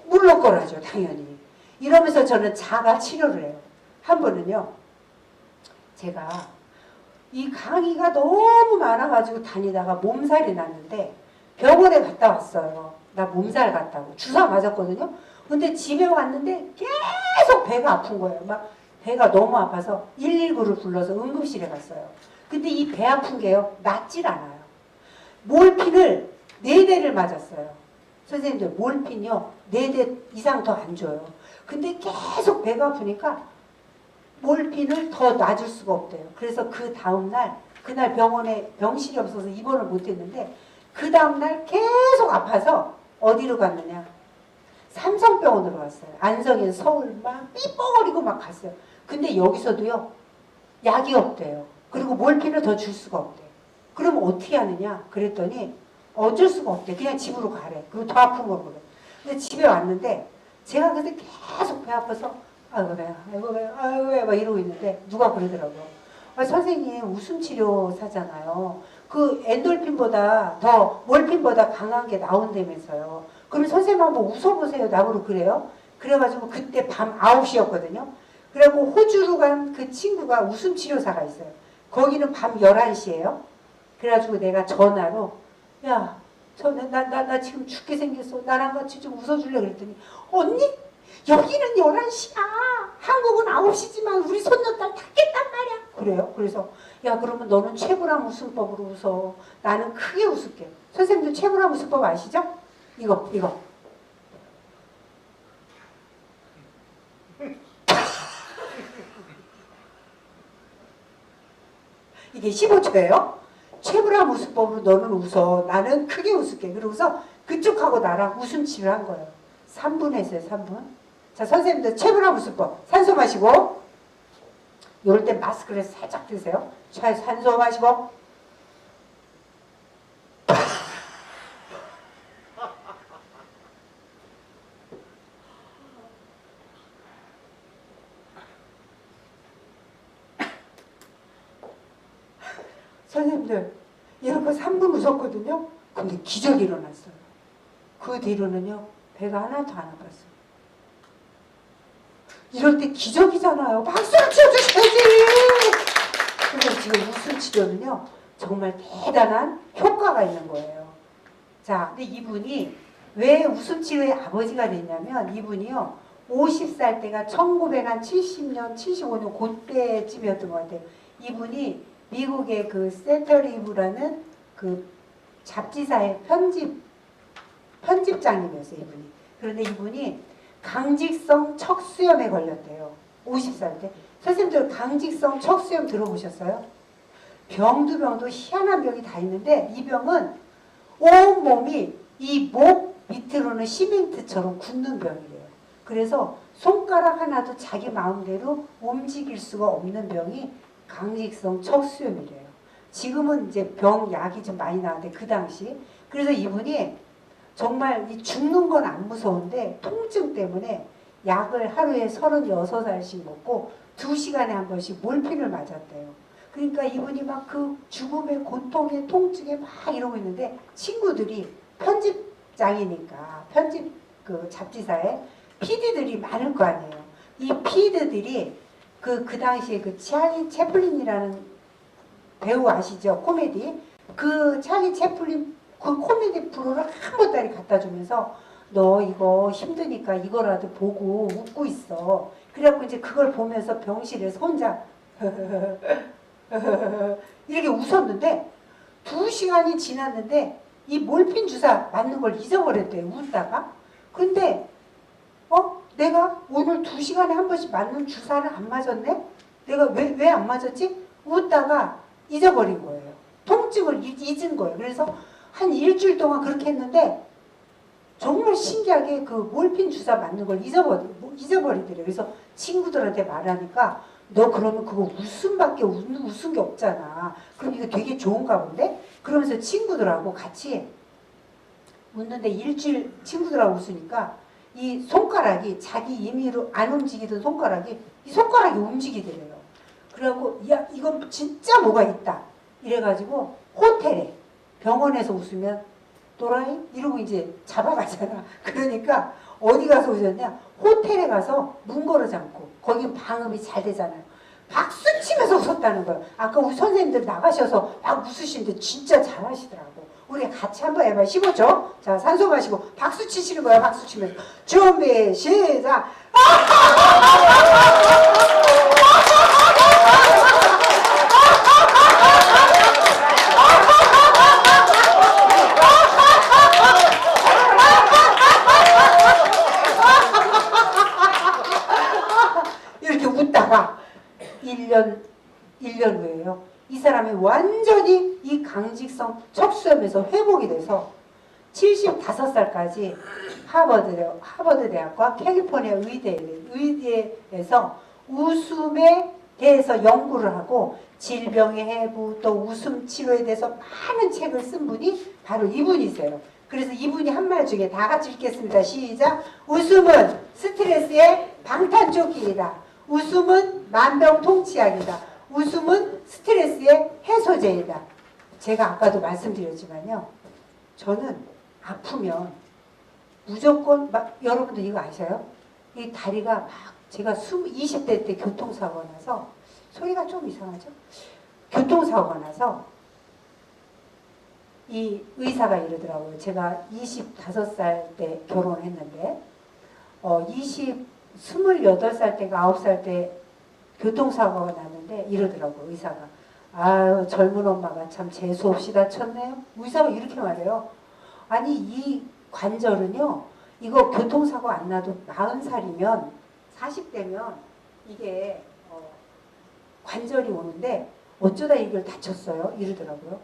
물러거라죠 당연히. 이러면서 저는 자가 치료를 해요. 한 번은요 제가 이 강의가 너무 많아가지고 다니다가 몸살이 났는데 병원에 갔다 왔어요. 나 몸살 갔다고 주사 맞았거든요. 근데 집에 왔는데 계속 배가 아픈 거예요. 막 배가 너무 아파서 119를 불러서 응급실에 갔어요. 근데 이 배 아픈 게요 낫질 않아요. 몰핀을 4대를 맞았어요. 선생님들 몰핀요 4대 이상 더 안 줘요. 근데 계속 배가 아프니까 몰핀을 더 놔줄 수가 없대요. 그래서 그 다음날 그날 병원에 병실이 없어서 입원을 못했는데 그 다음날 계속 아파서 어디로 갔느냐 삼성병원으로 갔어요. 안성에서 서울 막 삐뻐거리고 막 갔어요. 근데 여기서도요 약이 없대요. 그리고 몰핀을 더 줄 수가 없대요. 그럼 어떻게 하느냐 그랬더니 어쩔 수가 없대. 그냥 집으로 가래. 그리고 더 아픈 거 그래. 근데 집에 왔는데 제가 그때 계속 배 아파서 아이고 배야 아이고 배야 아이고 배야 막 이러고 있는데 누가 그러더라고요. 아, 선생님 웃음치료사잖아요. 그 엔돌핀보다 더 몰핀보다 강한 게 나온다면서요. 그럼 선생님 한번 웃어보세요. 나보고 그래요. 그래가지고 그때 밤 9시였거든요. 그래갖고 호주로 간 그 친구가 웃음치료사가 있어요. 거기는 밤 11시예요. 그래가지고 내가 전화로 야 나 지금 죽게 생겼어. 나랑 같이 좀 웃어줄래 그랬더니 언니 여기는 11시야. 한국은 9시지만 우리 손녀딸 다 깼단 말이야. 그래요? 그래서 야 그러면 너는 최불암 웃음법으로 웃어. 나는 크게 웃을게. 선생님도 최불암 웃음법 아시죠? 이거 이게 15초예요. 최불암 웃음법으로 너는 웃어. 나는 크게 웃을게. 그러고서 그쪽하고 나랑 웃음 치료를 한 거예요. 3분 했어요. 3분. 자 선생님들 최불암 웃음법. 산소 마시고 이럴 때 마스크를 살짝 드세요. 자 산소 마시고 선생님들 이렇게 3분 웃었거든요. 근데 기적이 일어났어요. 그 뒤로는요 배가 하나도 안 아팠어요. 이럴 때 기적이잖아요. 박수를 쳐주셔야지. 그래서 지금 웃음 치료는요 정말 대단한 효과가 있는 거예요. 자, 근데 이분이 왜 웃음 치료의 아버지가 됐냐면 이분이요 50살 때가 1970년, 75년 그때쯤이었던 것 같아요. 이분이 미국의 그 센터리브라는 그 잡지사의 편집장님이었어요, 이분이. 그런데 이분이 강직성 척수염에 걸렸대요. 50살 때. 선생님들 강직성 척수염 들어보셨어요? 병도 희한한 병이 다 있는데 이 병은 온 몸이 이 목 밑으로는 시멘트처럼 굳는 병이래요. 그래서 손가락 하나도 자기 마음대로 움직일 수가 없는 병이 강직성 척수염이래요. 지금은 이제 병 약이 좀 많이 나왔는데 그 당시 그래서 이분이 정말 이 죽는 건 안 무서운데 통증 때문에 약을 하루에 36알씩 먹고 2시간에 한 번씩 몰핀을 맞았대요. 그러니까 이분이 막 그 죽음의 고통의 통증에 막 이러고 있는데 친구들이 편집장이니까 편집 그 잡지사에 PD들이 많을 거 아니에요. 이 PD들이 그 당시에 그 찰리 채플린이라는 배우 아시죠? 코미디. 그 찰리 채플린 그 코미디 프로를 한 보따리 갖다 주면서 너 이거 힘드니까 이거라도 보고 웃고 있어. 그래갖고 이제 그걸 보면서 병실에서 혼자 이렇게 웃었는데 2시간이 지났는데 이 몰핀 주사 맞는 걸 잊어버렸대요. 웃다가. 근데 내가 오늘 2시간에 한 번씩 맞는 주사를 안 맞았네? 내가 왜 안 맞았지? 웃다가 잊어버린 거예요. 통증을 잊은 거예요. 그래서 한 일주일 동안 그렇게 했는데 정말 신기하게 그 몰핀 주사 맞는 걸 잊어버리더래요. 그래서 친구들한테 말하니까 너 그러면 그거 웃음밖에 웃은 게 없잖아. 그럼 이거 되게 좋은가 본데? 그러면서 친구들하고 같이 웃는데 일주일 친구들하고 웃으니까 이 손가락이 자기 임의로 안 움직이던 손가락이 이 손가락이 움직이더래요. 그래갖고 야 이건 진짜 뭐가 있다. 이래가지고 호텔에 병원에서 웃으면 또라이? 이러고 이제 잡아가잖아. 그러니까 어디 가서 웃었냐? 호텔에 가서 문 걸어 잠고 거기 방음이 잘 되잖아요. 박수 치면서 웃었다는 거예요. 아까 우리 선생님들 나가셔서 막 웃으시는데 진짜 잘하시더라고. 우리 같이 한번 해봐요. 15초. 자, 산소 마시고 박수 치시는 거예요. 박수 치면서. 준비, 시작. 이렇게 웃다가 1년 후에요. 이 사람이 완전히 이 강직성 척수염에서 회복이 돼서 75살까지 하버드 대학과 캘리포니아 의대에서 웃음에 대해서 연구를 하고 질병의 해부 또 웃음 치료에 대해서 많은 책을 쓴 분이 바로 이분이세요. 그래서 이분이 한 말 중에 다 같이 읽겠습니다. 시작. 웃음은 스트레스의 방탄조끼이다. 웃음은 만병통치약이다. 웃음은 스트레스의 해소제이다. 제가 아까도 말씀드렸지만요. 저는 아프면 무조건 여러분들 이거 아셔요? 이 다리가 막 제가 20대 때 교통사고가 나서 소리가 좀 이상하죠? 교통사고가 나서 이 의사가 이러더라고요. 제가 25살 때 결혼을 했는데 28살 때가 9살 때 교통사고가 났는데 이러더라고요. 의사가. 아유 젊은 엄마가 참 재수없이 다쳤네요. 의사가 이렇게 말해요. 아니 이 관절은요. 이거 교통사고 안 나도 40살이면 40대면 이게 관절이 오는데 어쩌다 이걸 다쳤어요. 이러더라고요.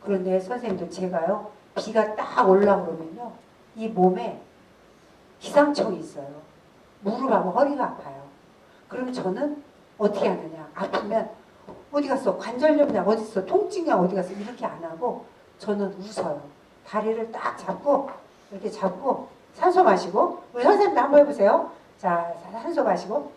그런데 선생님들 제가요. 비가 딱 올라오면요. 이 몸에 기상청이 있어요. 무릎하고 허리가 아파요. 그럼 저는 어떻게 하느냐. 아프면 어디 갔어? 관절염이야 어디 있어? 통증이야 어디 갔어? 이렇게 안 하고 저는 웃어요. 다리를 딱 잡고 이렇게 잡고 산소 마시고 우리 선생님도 한번 해보세요. 자 산소 마시고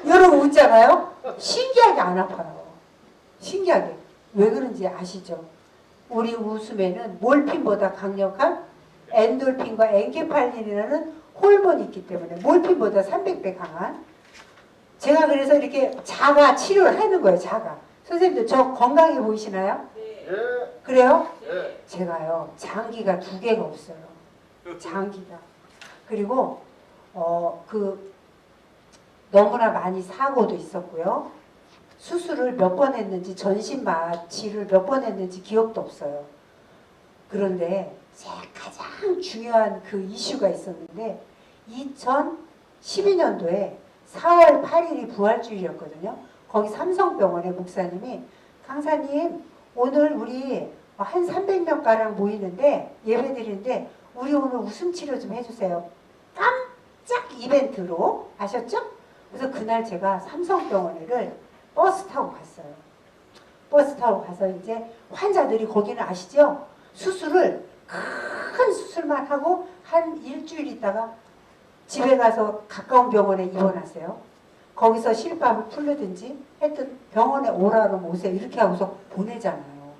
여러분 웃잖아요. 신기하게 안 아파요. 신기하게. 왜 그런지 아시죠? 우리 웃음에는 몰핀보다 강력한 엔돌핀과 엔케팔린이라는 호르몬이 있기 때문에 몰핀보다 300배 강한 제가 그래서 이렇게 자가 치료를 하는 거예요. 자가. 선생님들 저 건강해 보이시나요? 예. 그래요? 예. 제가요 장기가 2개가 없어요. 장기가. 그리고 너무나 많이 사고도 있었고요. 수술을 몇 번 했는지 전신 마취를 몇 번 했는지 기억도 없어요. 그런데 제가 가장 중요한 그 이슈가 있었는데 2012년도에 4월 8일이 부활주일이었거든요. 거기 삼성병원의 목사님이 강사님 오늘 우리 한 300명가량 모이는데 예배 드리는데 우리 오늘 웃음치료 좀 해주세요. 깜짝 이벤트로 아셨죠? 그래서 그날 제가 삼성병원을 버스 타고 갔어요. 버스 타고 가서 이제 환자들이 거기는 아시죠? 수술을 큰 수술만 하고 한 일주일 있다가 집에 가서 가까운 병원에 입원하세요. 거기서 실밥을 풀르든지 하여튼 병원에 오라 그러면 오세요. 이렇게 하고서 보내잖아요.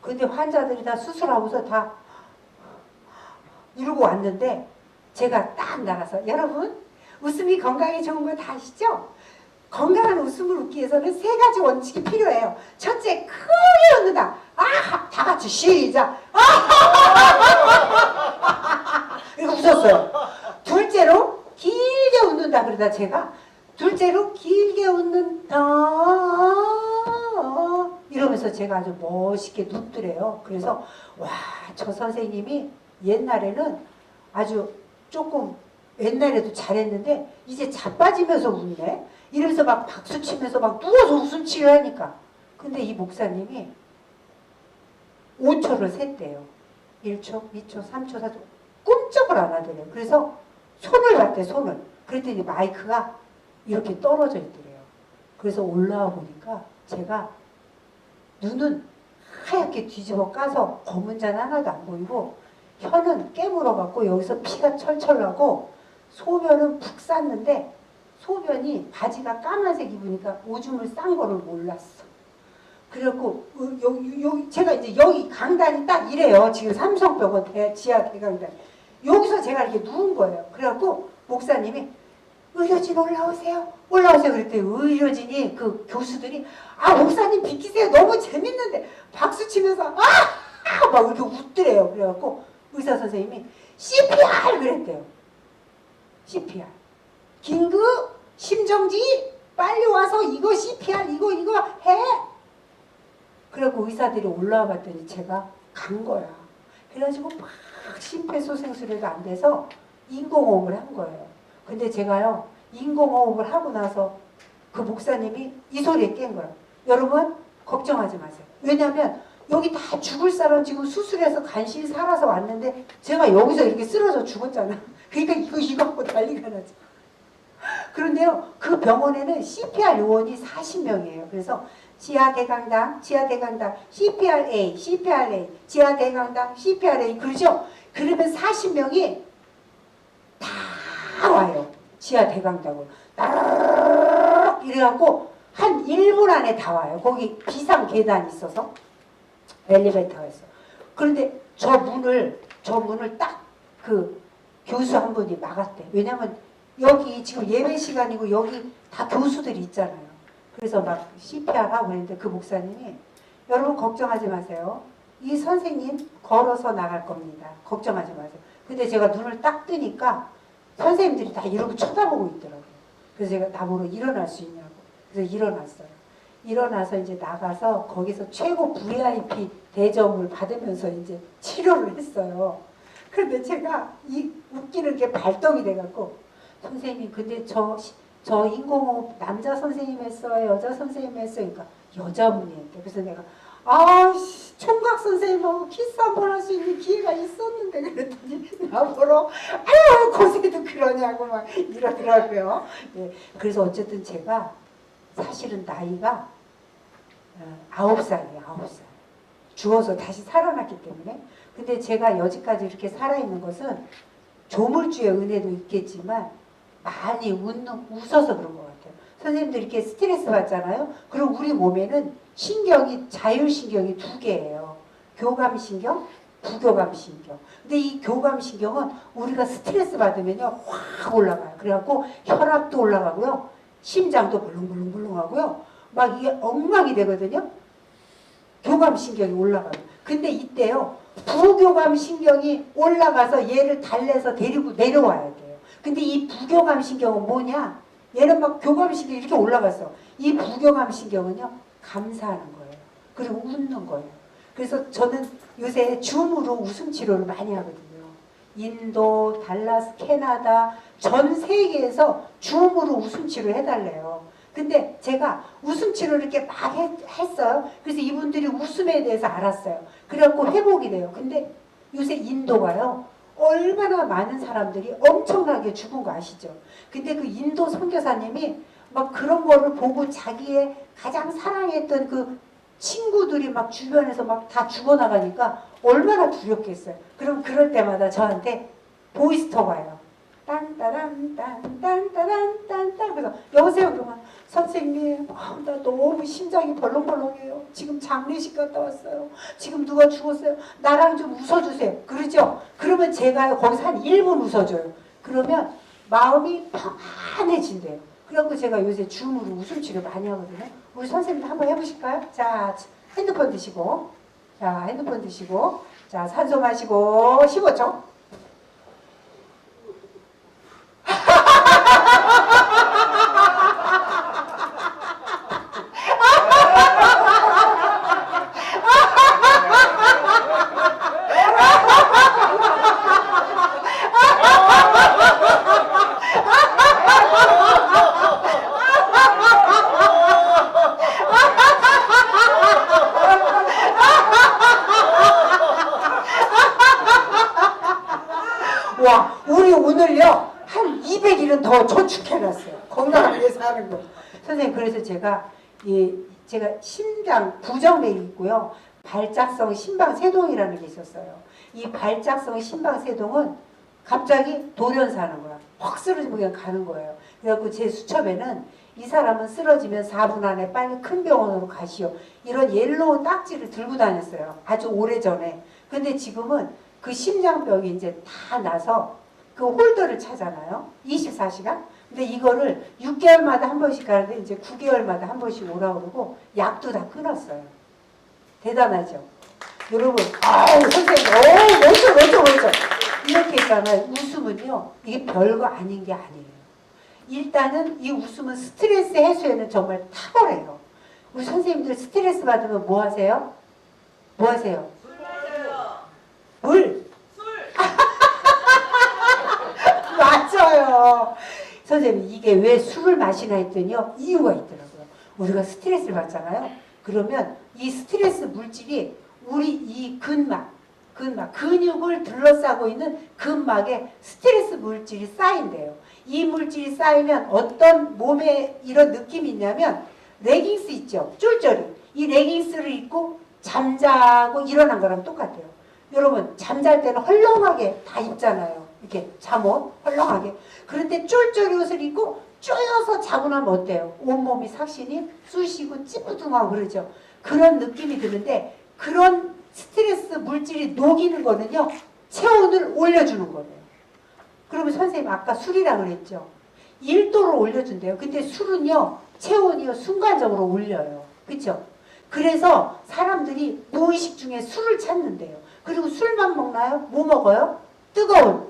근데 환자들이 다 수술하고서 다 이러고 왔는데 제가 딱 나가서 여러분 웃음이 건강에 좋은 거 다 아시죠? 건강한 웃음을 웃기 위해서는 3가지 원칙이 필요해요. 첫째, 크게 웃는다. 다 같이 시작. 이렇게 웃었어요. 둘째로 길게 웃는다. 그러다 제가 둘째로 길게 웃는다. 이러면서 제가 아주 멋있게 눕더래요. 그래서 와, 저 선생님이 옛날에는 아주 조금 옛날에도 잘했는데 이제 자빠지면서 웃네. 이러면서 막 박수 치면서 막 누워서 웃음 치료하니까. 근데 이 목사님이 5초를 셌대요. 1초, 2초, 3초, 4초. 꿈쩍을 안 하더래요. 그래서 손을 봤대, 손을. 그랬더니 마이크가 이렇게 떨어져 있더래요. 그래서 올라와 보니까 제가 눈은 하얗게 뒤집어 까서 검은 잔 하나도 안 보이고 혀는 깨물어갖고 여기서 피가 철철 나고 소변은 푹 쌌는데 소변이 바지가 까만색 입으니까 오줌을 싼 거를 몰랐어. 그래갖고 여기 제가 이제 여기 강단이 딱 이래요. 지금 삼성병원 지하 대강단. 여기서 제가 이렇게 누운 거예요. 그래갖고 목사님이 의료진 올라오세요. 올라오세요. 그랬더니 의료진이 그 교수들이 목사님 비키세요. 너무 재밌는데 박수 치면서 막 이렇게 웃더래요. 그래갖고 의사 선생님이 CPR 그랬대요. CPR. 긴급 심정지 빨리 와서 이거 CPR 이거 해. 그래갖고 의사들이 올라와 봤더니 제가 간 거야. 그래가지고 막 심폐소생술이 안 돼서 인공호흡을 한 거예요. 근데 제가요 인공호흡을 하고 나서 그 목사님이 이 소리에 깬 거예요. 여러분 걱정하지 마세요. 왜냐하면 여기 다 죽을 사람 지금 수술해서 간신히 살아서 왔는데 제가 여기서 이렇게 쓰러져 죽었잖아. 그러니까 이거 하고 난리가 나죠. 그런데요 그 병원에는 CPR 요원이 40명이에요. 그래서 지하대강당, CPRA, 지하대강당, CPRA 그러죠? 그러면 40명이 다 와요. 지하대강당으로. 따르르르 이래갖고 한 1분 안에 다 와요. 거기 비상 계단이 있어서 엘리베이터가 있어. 그런데 저 문을 딱 그 교수 한 분이 막았대. 왜냐면 여기 지금 예배 시간이고 여기 다 교수들이 있잖아요. 그래서 막 CPR 하고 그랬는데 그 목사님이 여러분 걱정하지 마세요. 이 선생님 걸어서 나갈 겁니다. 걱정하지 마세요. 근데 제가 눈을 딱 뜨니까 선생님들이 다 이러고 쳐다보고 있더라고요. 그래서 제가 나보러 일어날 수 있냐고. 그래서 일어났어요. 일어나서 이제 나가서 거기서 최고 VIP 대접을 받으면서 이제 치료를 했어요. 그런데 제가 이 웃기는 게 발동이 돼갖고 선생님 근데 저 인공호흡 남자 선생님 했어요? 여자 선생님 했어요? 그러니까 여자분이 했대. 그래서 내가 총각 선생님하고 키스 한 번 할 수 있는 기회가 있었는데 그랬더니 나보러 고생도 그러냐고 막 이러더라고요. 네, 그래서 어쨌든 제가 사실은 나이가 9살이에요. 9살. 죽어서 다시 살아났기 때문에. 근데 제가 여지까지 이렇게 살아있는 것은 조물주의 은혜도 있겠지만 많이 웃어서 그런 것 같아요. 선생님들 이렇게 스트레스 받잖아요. 그럼 우리 몸에는 자율신경이 2개예요. 교감신경, 부교감신경. 근데 이 교감신경은 우리가 스트레스 받으면요 확 올라가요. 그래갖고 혈압도 올라가고요, 심장도 벌렁벌렁 하고요, 막 이게 엉망이 되거든요. 교감신경이 올라가요. 근데 이때요 부교감신경이 올라가서 얘를 달래서 데리고 내려와야 돼요. 근데 이 부교감신경은 뭐냐? 얘는 막 교감신경이 이렇게 올라갔어. 이 부교감신경은요 감사하는 거예요. 그리고 웃는 거예요. 그래서 저는 요새 줌으로 웃음 치료를 많이 하거든요. 인도, 달라스, 캐나다 전 세계에서 줌으로 웃음 치료를 해달래요. 근데 제가 웃음 치료를 이렇게 막 했어요. 그래서 이분들이 웃음에 대해서 알았어요. 그래갖고 회복이 돼요. 근데 요새 인도가요 얼마나 많은 사람들이 엄청나게 죽은 거 아시죠? 근데 그 인도 선교사님이 막 그런 거를 보고 자기의 가장 사랑했던 그 친구들이 막 주변에서 막 다 죽어나가니까 얼마나 두렵겠어요. 그럼 그럴 때마다 저한테 보이스톡 와요. 딴따란 딴딴따란 딴딴. 그래서 여보세요 그러면 선생님 나 너무 심장이 벌렁벌렁해요. 지금 장례식 갔다 왔어요. 지금 누가 죽었어요. 나랑 좀 웃어주세요. 그러죠? 그러면 제가 거기서 한 1분 웃어줘요. 그러면 마음이 평안해진대요. 그래갖고 제가 요새 줌으로 웃음치료 많이 하거든요. 우리 선생님도 한번 해보실까요? 자 핸드폰 드시고, 자 산소 마시고 15초. 와, 우리 오늘요 한 200일은 더 저축해놨어요. 건강하게 하는 거. 선생님, 그래서 제가 심장 부정맥이 있고요. 발작성 심방세동이라는 게 있었어요. 이 발작성 심방세동은 갑자기 돌연사하는 거야. 확 쓰러지면 그냥 가는 거예요. 그래갖고 제 수첩에는 이 사람은 쓰러지면 4분 안에 빨리 큰 병원으로 가시오. 이런 옐로우 딱지를 들고 다녔어요. 아주 오래전에. 근데 지금은 그 심장병이 이제 다 나서 그 홀더를 차잖아요. 24시간. 근데 이거를 6개월마다 한 번씩 가는데 이제 9개월마다 한 번씩 오라고 그러고 약도 다 끊었어요. 대단하죠? 여러분, 아우, 선생님, 멋져. 이렇게 있잖아요. 웃음은요, 이게 별거 아닌 게 아니에요. 일단은 이 웃음은 스트레스 해소에는 정말 탁월해요. 우리 선생님들 스트레스 받으면 뭐 하세요? 뭐 하세요? 술 마셔요. 물! 술. 맞아요. 선생님, 이게 왜 술을 마시나 했더니요, 이유가 있더라고요. 우리가 스트레스를 받잖아요. 그러면 이 스트레스 물질이 우리 이 근육을 둘러싸고 있는 근막에 스트레스 물질이 쌓인대요. 이 물질이 쌓이면 어떤 몸에 이런 느낌이 있냐면 레깅스 있죠? 쫄쫄이. 이 레깅스를 입고 잠자고 일어난 거랑 똑같아요. 여러분, 잠잘 때는 헐렁하게 다 입잖아요. 이렇게 잠옷 헐렁하게. 그런데 쫄쫄이 옷을 입고 쪼여서 자고 나면 어때요? 온몸이 삭신이 쑤시고 찌뿌둥하고 그러죠. 그런 느낌이 드는데 그런 스트레스 물질이 녹이는 거는요, 체온을 올려주는 거예요. 그러면 선생님 아까 술이라 그랬죠. 1도로 올려준대요. 근데 술은요, 체온이요 순간적으로 올려요. 그렇죠? 그래서 사람들이 무의식 중에 술을 찾는데요. 그리고 술만 먹나요? 뭐 먹어요? 뜨거운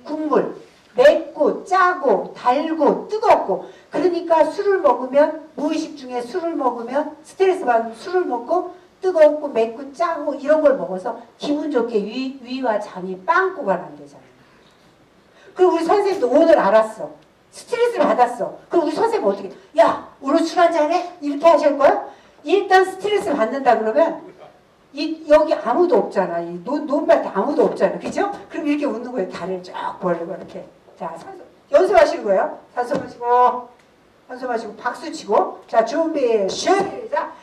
국물, 맵고 짜고 달고 뜨겁고. 그러니까 술을 먹으면, 무의식 중에 술을 먹으면, 스트레스 받으면 술을 먹고 뜨겁고 맵고 짜고 이런 걸 먹어서 기분 좋게 위와 장이 빵꾸가 난대잖아요. 그리고 우리 선생님도 오늘 알았어. 스트레스를 받았어. 그럼 우리 선생님 어떻게, 야 오늘 술 한잔 해? 이렇게 하실 거야? 일단 스트레스 받는다 그러면 여기 아무도 없잖아. 이 논밭에 아무도 없잖아. 그죠? 그럼 이렇게 웃는 거예요. 다리를 쫙 벌리고 이렇게. 자, 연습하시는 거예요. 산소 마시고, 산소 마시고, 박수 치고. 자, 준비, 시작.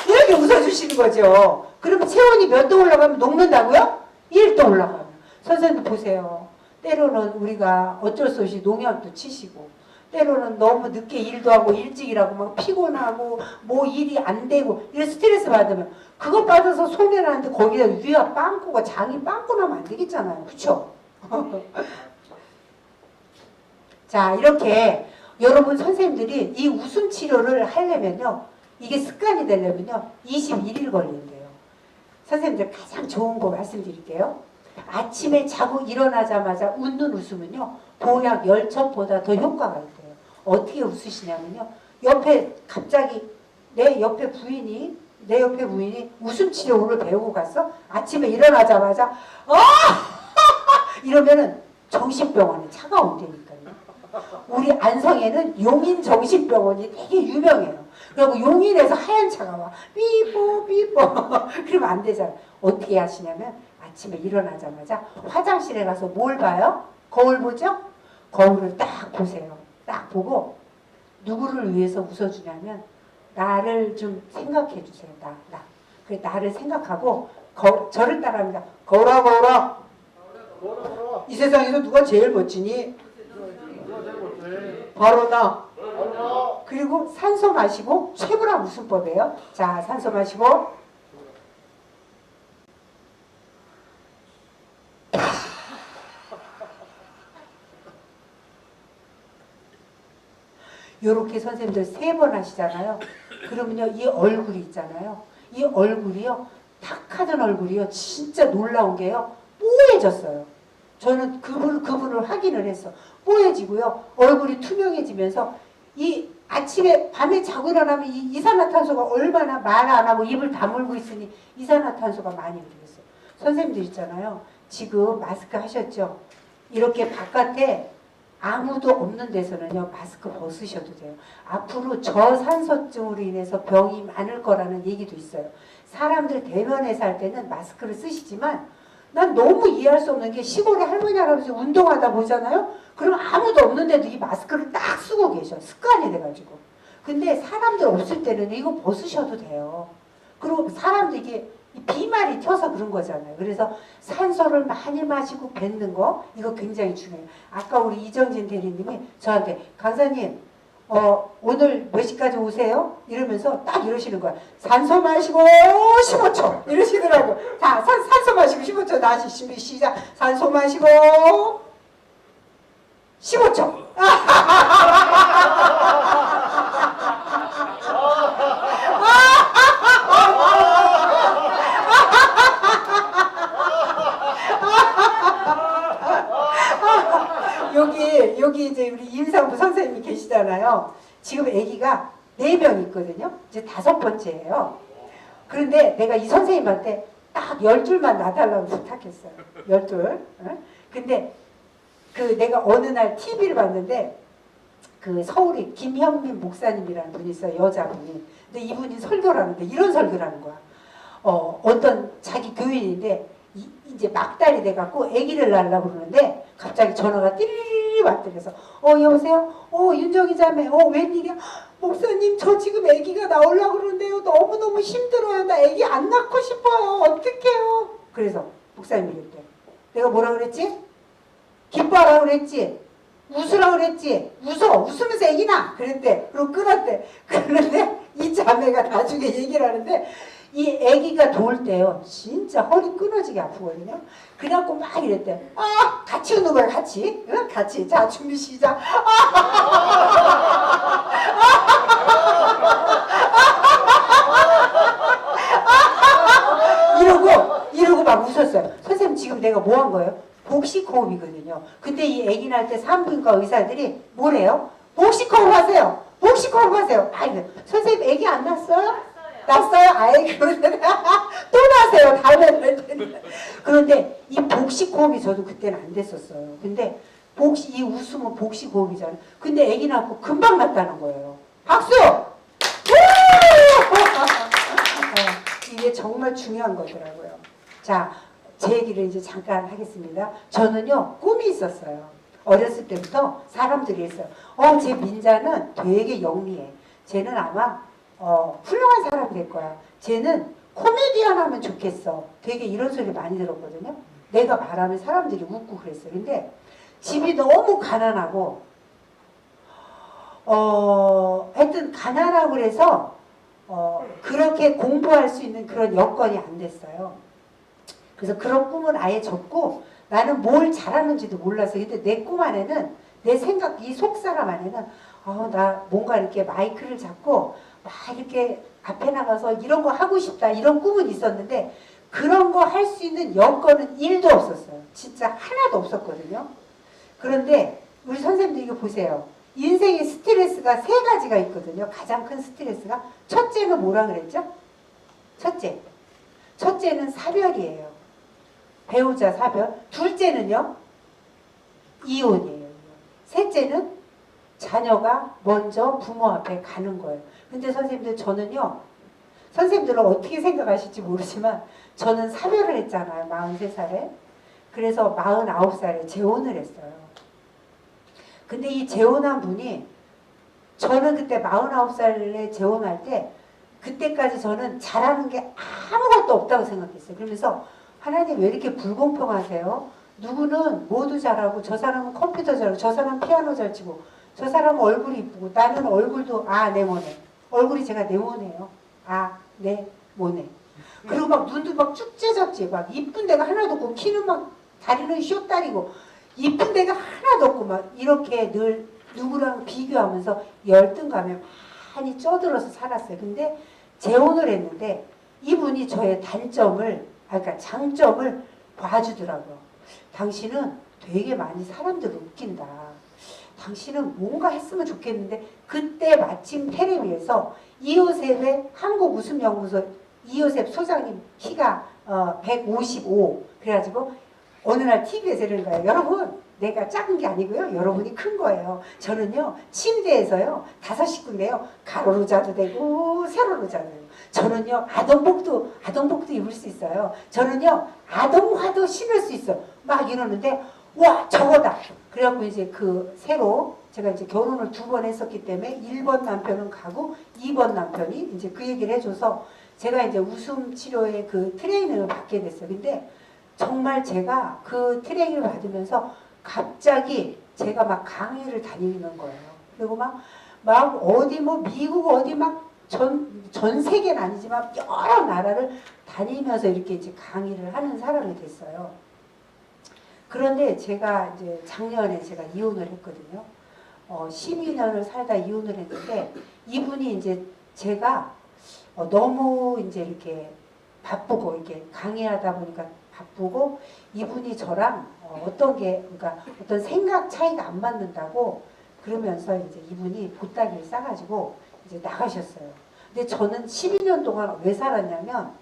이렇게 웃어주시는 거죠. 그러면 체온이 몇 도 올라가면 녹는다고요? 1도 올라가요. 선생님 보세요. 때로는 우리가 어쩔 수 없이 농약도 치시고, 때로는 너무 늦게 일도 하고 일찍 일하고 막 피곤하고 뭐 일이 안 되고 이런 스트레스 받으면 그거 받아서 손해나는데 거기다 위가 빵꾸가 장이 빵꾸 나면 안 되겠잖아요. 그쵸? 자, 이렇게 여러분 선생님들이 이 웃음 치료를 하려면요, 이게 습관이 되려면요 21일 걸린대요. 선생님들 가장 좋은 거 말씀드릴게요. 아침에 자고 일어나자마자 웃는 웃음은요 보약 10첩보다 더 효과가 있대요. 어떻게 웃으시냐면요, 옆에 갑자기 내 옆에 부인이 웃음 치료를 배우고 갔어. 아침에 일어나자마자 이러면은 정신병원에 차가 온다니까요. 우리 안성에는 용인 정신병원이 되게 유명해요. 그리고 용인에서 하얀 차가 와. 삐뽀 그러면 안 되잖아. 어떻게 하시냐면 아침에 일어나자마자 화장실에 가서 뭘 봐요? 거울 보죠? 거울을 딱 보세요. 딱 보고 누구를 위해서 웃어주냐면 나를 좀 생각해 주세요. 나. 그래, 나를 생각하고 저를 따라합니다. 거울아. 이 세상에서 누가 제일 멋지니? 바로 나. 그리고 산소 마시고, 최고라 웃음법이에요. 자, 산소 마시고, 요렇게 선생님들 3번 하시잖아요. 그러면요, 이 얼굴이 있잖아요. 이 얼굴이요, 탁하던 얼굴이요, 진짜 놀라운 게요, 뽀얘졌어요. 저는 그분을 확인을 했어. 뽀얘지고요, 얼굴이 투명해지면서 이 아침에 밤에 자고 일어나면 이 이산화탄소가 얼마나 말 안 하고 입을 다물고 있으니 이산화탄소가 많이 흐르겠어요. 선생님들 있잖아요. 지금 마스크 하셨죠? 이렇게 바깥에 아무도 없는 데서는요 마스크 벗으셔도 돼요. 앞으로 저산소증으로 인해서 병이 많을 거라는 얘기도 있어요. 사람들 대면에서 할 때는 마스크를 쓰시지만 난 너무 이해할 수 없는 게 시골에 할머니 할아버지 운동하다 보잖아요. 그럼 아무도 없는데도 이 마스크를 딱 쓰고 계셔. 습관이 돼가지고. 근데 사람들 없을 때는 이거 벗으셔도 돼요. 그리고 사람들 이게 비말이 튀어서 그런 거잖아요. 그래서 산소를 많이 마시고 뱉는 거 이거 굉장히 중요해요. 아까 우리 이정진 대리님이 저한테 강사님 오늘 몇 시까지 오세요? 이러면서 딱 이러시는 거야. 산소 마시고 15초 이러시더라고. 자, 산소 마시고 15초 다시 준비 시작. 산소 마시고 15초. 여기 이제 우리 임산부 선생님이 계시잖아요. 지금 아기가 4명 있거든요. 이제 5번째예요. 그런데 내가 이 선생님한테 딱 12만 놔달라고 부탁했어요. 12. 응? 근데 내가 어느 날 TV를 봤는데 그 서울에 김형민 목사님이라는 분이 있어요. 여자분이. 근데 이분이 설교를 하는데 이런 설교를 하는 거야. 어떤 자기 교인인데 이제 막달이 돼갖고 아기를 낳으려고 그러는데 갑자기 전화가 띠리리 왔더래서 여보세요? 윤정희 자매 웬일이야? 목사님 저 지금 아기가 나오려고 그러는데요. 너무너무 힘들어요. 나 아기 안 낳고 싶어요. 어떡해요? 그래서 목사님이 그랬대. 내가 뭐라 그랬지? 기뻐하라 그랬지? 웃으라 그랬지? 웃으면서 아기 낳아 그랬대. 그리고 끊었대. 그런데 이 자매가 나중에 얘기를 하는데 이 아기가 돌 때요 진짜 허리 끊어지게 아프거든요. 그래갖고 막 이랬대. 같이 웃는 거야. 같이. 응? 같이. 자 준비 시작. 이러고 막 웃었어요. 선생님 지금 내가 뭐 한 거예요? 복식호흡이거든요. 근데 이 아기 낳을 때 산부인과 의사들이 뭐래요? 복식호흡 하세요. 복식호흡 하세요. 선생님 아기 안 낳았어요? 났어요? 아이 그런데 또 나세요. 다음에 날 때는. 그런데 이 복식호흡이 저도 그때는 안 됐었어요. 근데 이 웃음은 복식호흡이잖아요. 근데 아기 낳고 금방 났다는 거예요. 박수! 이게 정말 중요한 거더라고요. 자, 제 얘기를 이제 잠깐 하겠습니다. 저는요 꿈이 있었어요. 어렸을 때부터 사람들이 했어요. 제 민자는 되게 영리해. 쟤는 아마 훌륭한 사람이 될 거야. 쟤는 코미디언 하면 좋겠어. 되게 이런 소리 많이 들었거든요. 내가 말하면 사람들이 웃고 그랬어요. 근데 집이 너무 가난하고 하여튼 가난하고 그래서 그렇게 공부할 수 있는 그런 여건이 안 됐어요. 그래서 그런 꿈은 아예 접고 나는 뭘 잘하는지도 몰라서. 근데 내 꿈 안에는 내 생각 이 속사람 안에는 나 뭔가 이렇게 마이크를 잡고 막 이렇게 앞에 나가서 이런 거 하고 싶다 이런 꿈은 있었는데 그런 거 할 수 있는 여건은 1도 없었어요. 진짜 하나도 없었거든요. 그런데 우리 선생님들 이거 보세요. 인생의 스트레스가 3가지가 있거든요. 가장 큰 스트레스가 첫째는 뭐라 그랬죠? 첫째는 사별이에요. 배우자 사별. 둘째는요? 이혼이에요. 셋째는 자녀가 먼저 부모 앞에 가는 거예요. 근데 선생님들 저는요. 선생님들은 어떻게 생각하실지 모르지만 저는 사별을 했잖아요. 43살에. 그래서 49살에 재혼을 했어요. 근데 이 재혼한 분이 저는 그때 49살에 재혼할 때 그때까지 저는 잘하는 게 아무것도 없다고 생각했어요. 그러면서 하나님 왜 이렇게 불공평하세요? 누구는 모두 잘하고 저 사람은 컴퓨터 잘하고 저 사람은 피아노 잘 치고 저 사람은 얼굴이 이쁘고 나는 얼굴도 네모네. 얼굴이 제가 네모네요. 네모네. 그리고 막 눈도 막 쭉 째졌지. 막 이쁜 데가 하나도 없고 키는 막 다리는 쇼다리고 이쁜 데가 하나도 없고 막 이렇게 늘 누구랑 비교하면서 열등감에 많이 쪄들어서 살았어요. 근데 재혼을 했는데 이분이 저의 그러니까 장점을 봐주더라고요. 당신은 되게 많이 사람들을 웃긴다. 당신은 뭔가 했으면 좋겠는데 그때 마침 텔레비에서 이요셉의 한국웃음연구소 이요셉 소장님 키가 155 그래가지고 어느 날 TV에서 이러는 거예요. 여러분 내가 작은 게 아니고요. 여러분이 큰 거예요. 저는요, 침대에서요, 5식구인데요. 가로로 자도 되고, 세로로 자도 되고. 저는요, 아동복도 입을 수 있어요. 저는요, 아동화도 신을 수 있어요. 막 이러는데, 와, 저거다. 그래갖고 이제 새로, 제가 이제 결혼을 2번 했었기 때문에 1번 남편은 가고 2번 남편이 이제 그 얘기를 해줘서 제가 이제 웃음 치료의 그 트레이닝을 받게 됐어요. 근데 정말 제가 그 트레이닝을 받으면서 갑자기 제가 막 강의를 다니는 거예요. 그리고 막 어디 뭐 미국 어디 막 전 세계는 아니지만 여러 나라를 다니면서 이렇게 이제 강의를 하는 사람이 됐어요. 그런데 제가 이제 작년에 제가 이혼을 했거든요. 12년을 살다 이혼을 했는데 이분이 이제 제가 너무 이제 이렇게 바쁘고 이렇게 강의하다 보니까 바쁘고 이분이 저랑 그러니까 어떤 생각 차이가 안 맞는다고 그러면서 이제 이분이 보따리를 싸가지고 이제 나가셨어요. 근데 저는 12년 동안 왜 살았냐면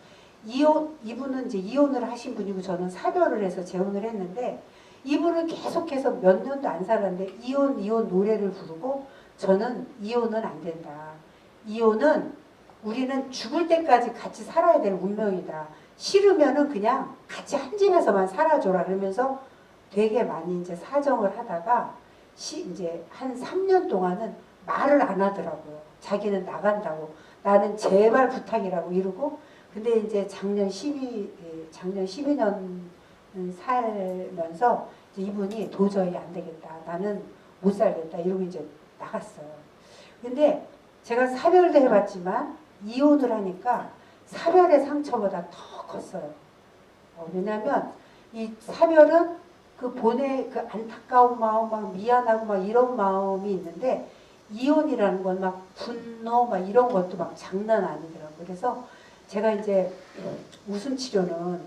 이분은 이제 이혼을 하신 분이고 저는 사별을 해서 재혼을 했는데 이분은 계속해서 몇 년도 안 살았는데 이혼 노래를 부르고 저는 이혼은 안 된다. 이혼은 우리는 죽을 때까지 같이 살아야 될 운명이다. 싫으면은 그냥 같이 한 집에서만 살아줘라. 그러면서 되게 많이 이제 사정을 하다가 이제 한 3년 동안은 말을 안 하더라고요. 자기는 나간다고. 나는 제발 부탁이라고 이러고 근데 이제 작년 12년 살면서 이제 이분이 도저히 안 되겠다. 나는 못 살겠다. 이러고 이제 나갔어요. 근데 제가 사별도 해봤지만 이혼을 하니까 사별의 상처보다 더 컸어요. 왜냐면 이 사별은 그 안타까운 마음, 막 미안하고 막 이런 마음이 있는데 이혼이라는 건 막 분노 막 이런 것도 막 장난 아니더라고요. 그래서 제가 이제 웃음 치료는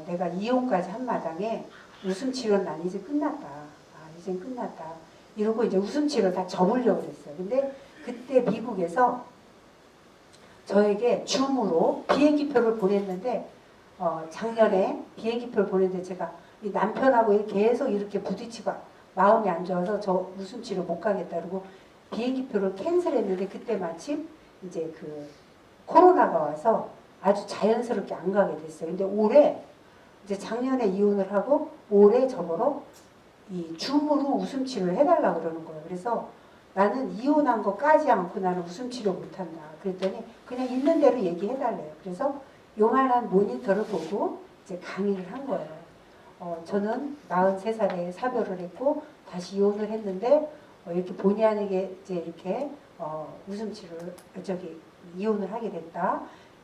내가 이혼까지 한 마당에 웃음 치료는 난 이제 끝났다. 이젠 끝났다. 이러고 이제 웃음 치료 다 접으려고 그랬어요. 근데 그때 미국에서 저에게 줌으로 비행기표를 보냈는데 작년에 비행기표를 보냈는데 제가 이 남편하고 계속 이렇게 부딪히고 마음이 안 좋아서 저 웃음 치료 못 가겠다 그러고 비행기표를 캔슬했는데 그때 마침 이제 코로나가 와서 아주 자연스럽게 안 가게 됐어요. 근데 올해 이제 작년에 이혼을 하고 올해 저보러 이 줌으로 웃음 치료를 해달라고 그러는 거예요. 그래서 나는 이혼한 거 까지 않고 나는 웃음 치료 못한다. 그랬더니 그냥 있는 대로 얘기해달래요. 그래서 요만한 모니터를 보고 이제 강의를 한 거예요. 저는 43살에 사별을 했고 다시 이혼을 했는데 이렇게 본의 아니게 이제 이렇게 웃음 치료를 이혼을 하게 됐다.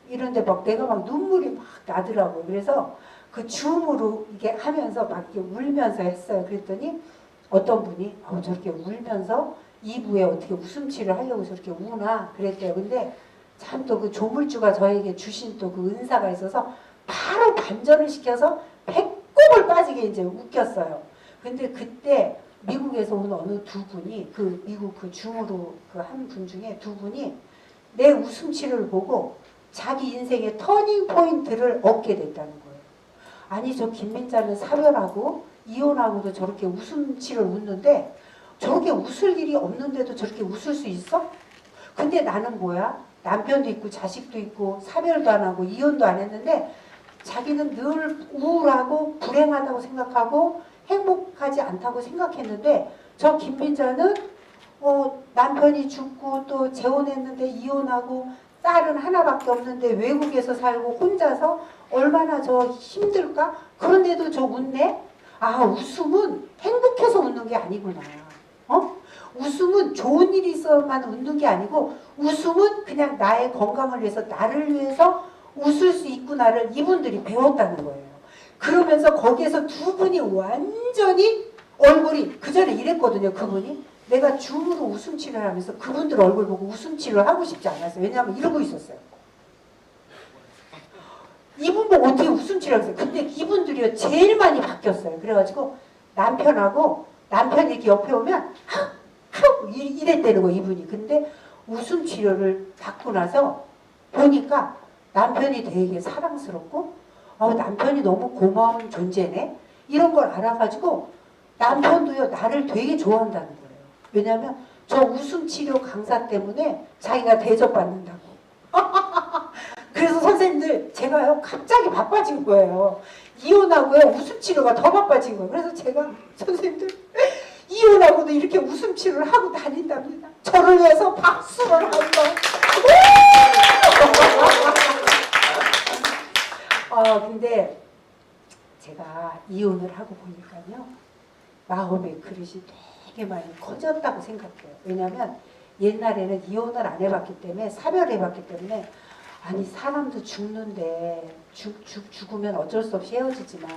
이런데 막 내가 막 눈물이 막 나더라고요. 그래서 그 줌으로 이게 하면서 막 이렇게 울면서 했어요. 그랬더니 어떤 분이 저렇게 울면서 2부에 어떻게 웃음 치료를 하려고 저렇게 우나 그랬대요. 근데 참 또 그 조물주가 저에게 주신 또 그 은사가 있어서 바로 반전을 시켜서 배꼽을 빠지게 이제 웃겼어요. 근데 그때 미국에서 온 어느 2분이 미국 줌으로 한 분 중에 2분이 내 웃음 치료를 보고 자기 인생의 터닝 포인트를 얻게 됐다는 거예요. 아니 저 김민자는 사별하고 이혼하고도 저렇게 웃음 치료를 웃는데 저렇게 웃을 일이 없는데도 저렇게 웃을 수 있어? 근데 나는 뭐야? 남편도 있고 자식도 있고 사별도 안 하고 이혼도 안 했는데 자기는 늘 우울하고 불행하다고 생각하고 행복하지 않다고 생각했는데 저 김민자는 남편이 죽고 또 재혼했는데 이혼하고 딸은 하나밖에 없는데 외국에서 살고 혼자서 얼마나 저 힘들까? 그런데도 저 웃네? 웃음은 행복해서 웃는 게 아니구나. 웃음은 좋은 일이 있어만 웃는 게 아니고 웃음은 그냥 나의 건강을 위해서 나를 위해서 웃을 수 있구나를 이분들이 배웠다는 거예요. 그러면서 거기에서 2분이 완전히 얼굴이 그 전에 이랬거든요. 그분이 내가 줌으로 웃음 치료를 하면서 그분들 얼굴 보고 웃음 치료를 하고 싶지 않았어요. 왜냐하면 이러고 있었어요. 이분 보고 어떻게 웃음 치료를 했어요. 근데 이분들이요 제일 많이 바뀌었어요. 그래가지고 남편이 이렇게 옆에 오면 이랬다는 거 이분이. 근데 웃음 치료를 받고 나서 보니까 남편이 되게 사랑스럽고 남편이 너무 고마운 존재네 이런 걸 알아가지고 남편도요 나를 되게 좋아한다는 거예요. 왜냐하면 저 웃음치료 강사 때문에 자기가 대접받는다고. 그래서 선생님들 제가요 갑자기 바빠진 거예요. 이혼하고요 웃음치료가 더 바빠진 거예요. 그래서 제가 선생님들 이혼하고도 이렇게 웃음치료를 하고 다닌답니다. 저를 위해서 박수를 한번. 근데 제가 이혼을 하고 보니까요 마음의 그릇이 되게 많이 커졌다고 생각해요. 왜냐하면 옛날에는 이혼을 안 해봤기 때문에 사별해봤기 때문에 아니 사람도 죽는데 죽으면 어쩔 수 없이 헤어지지만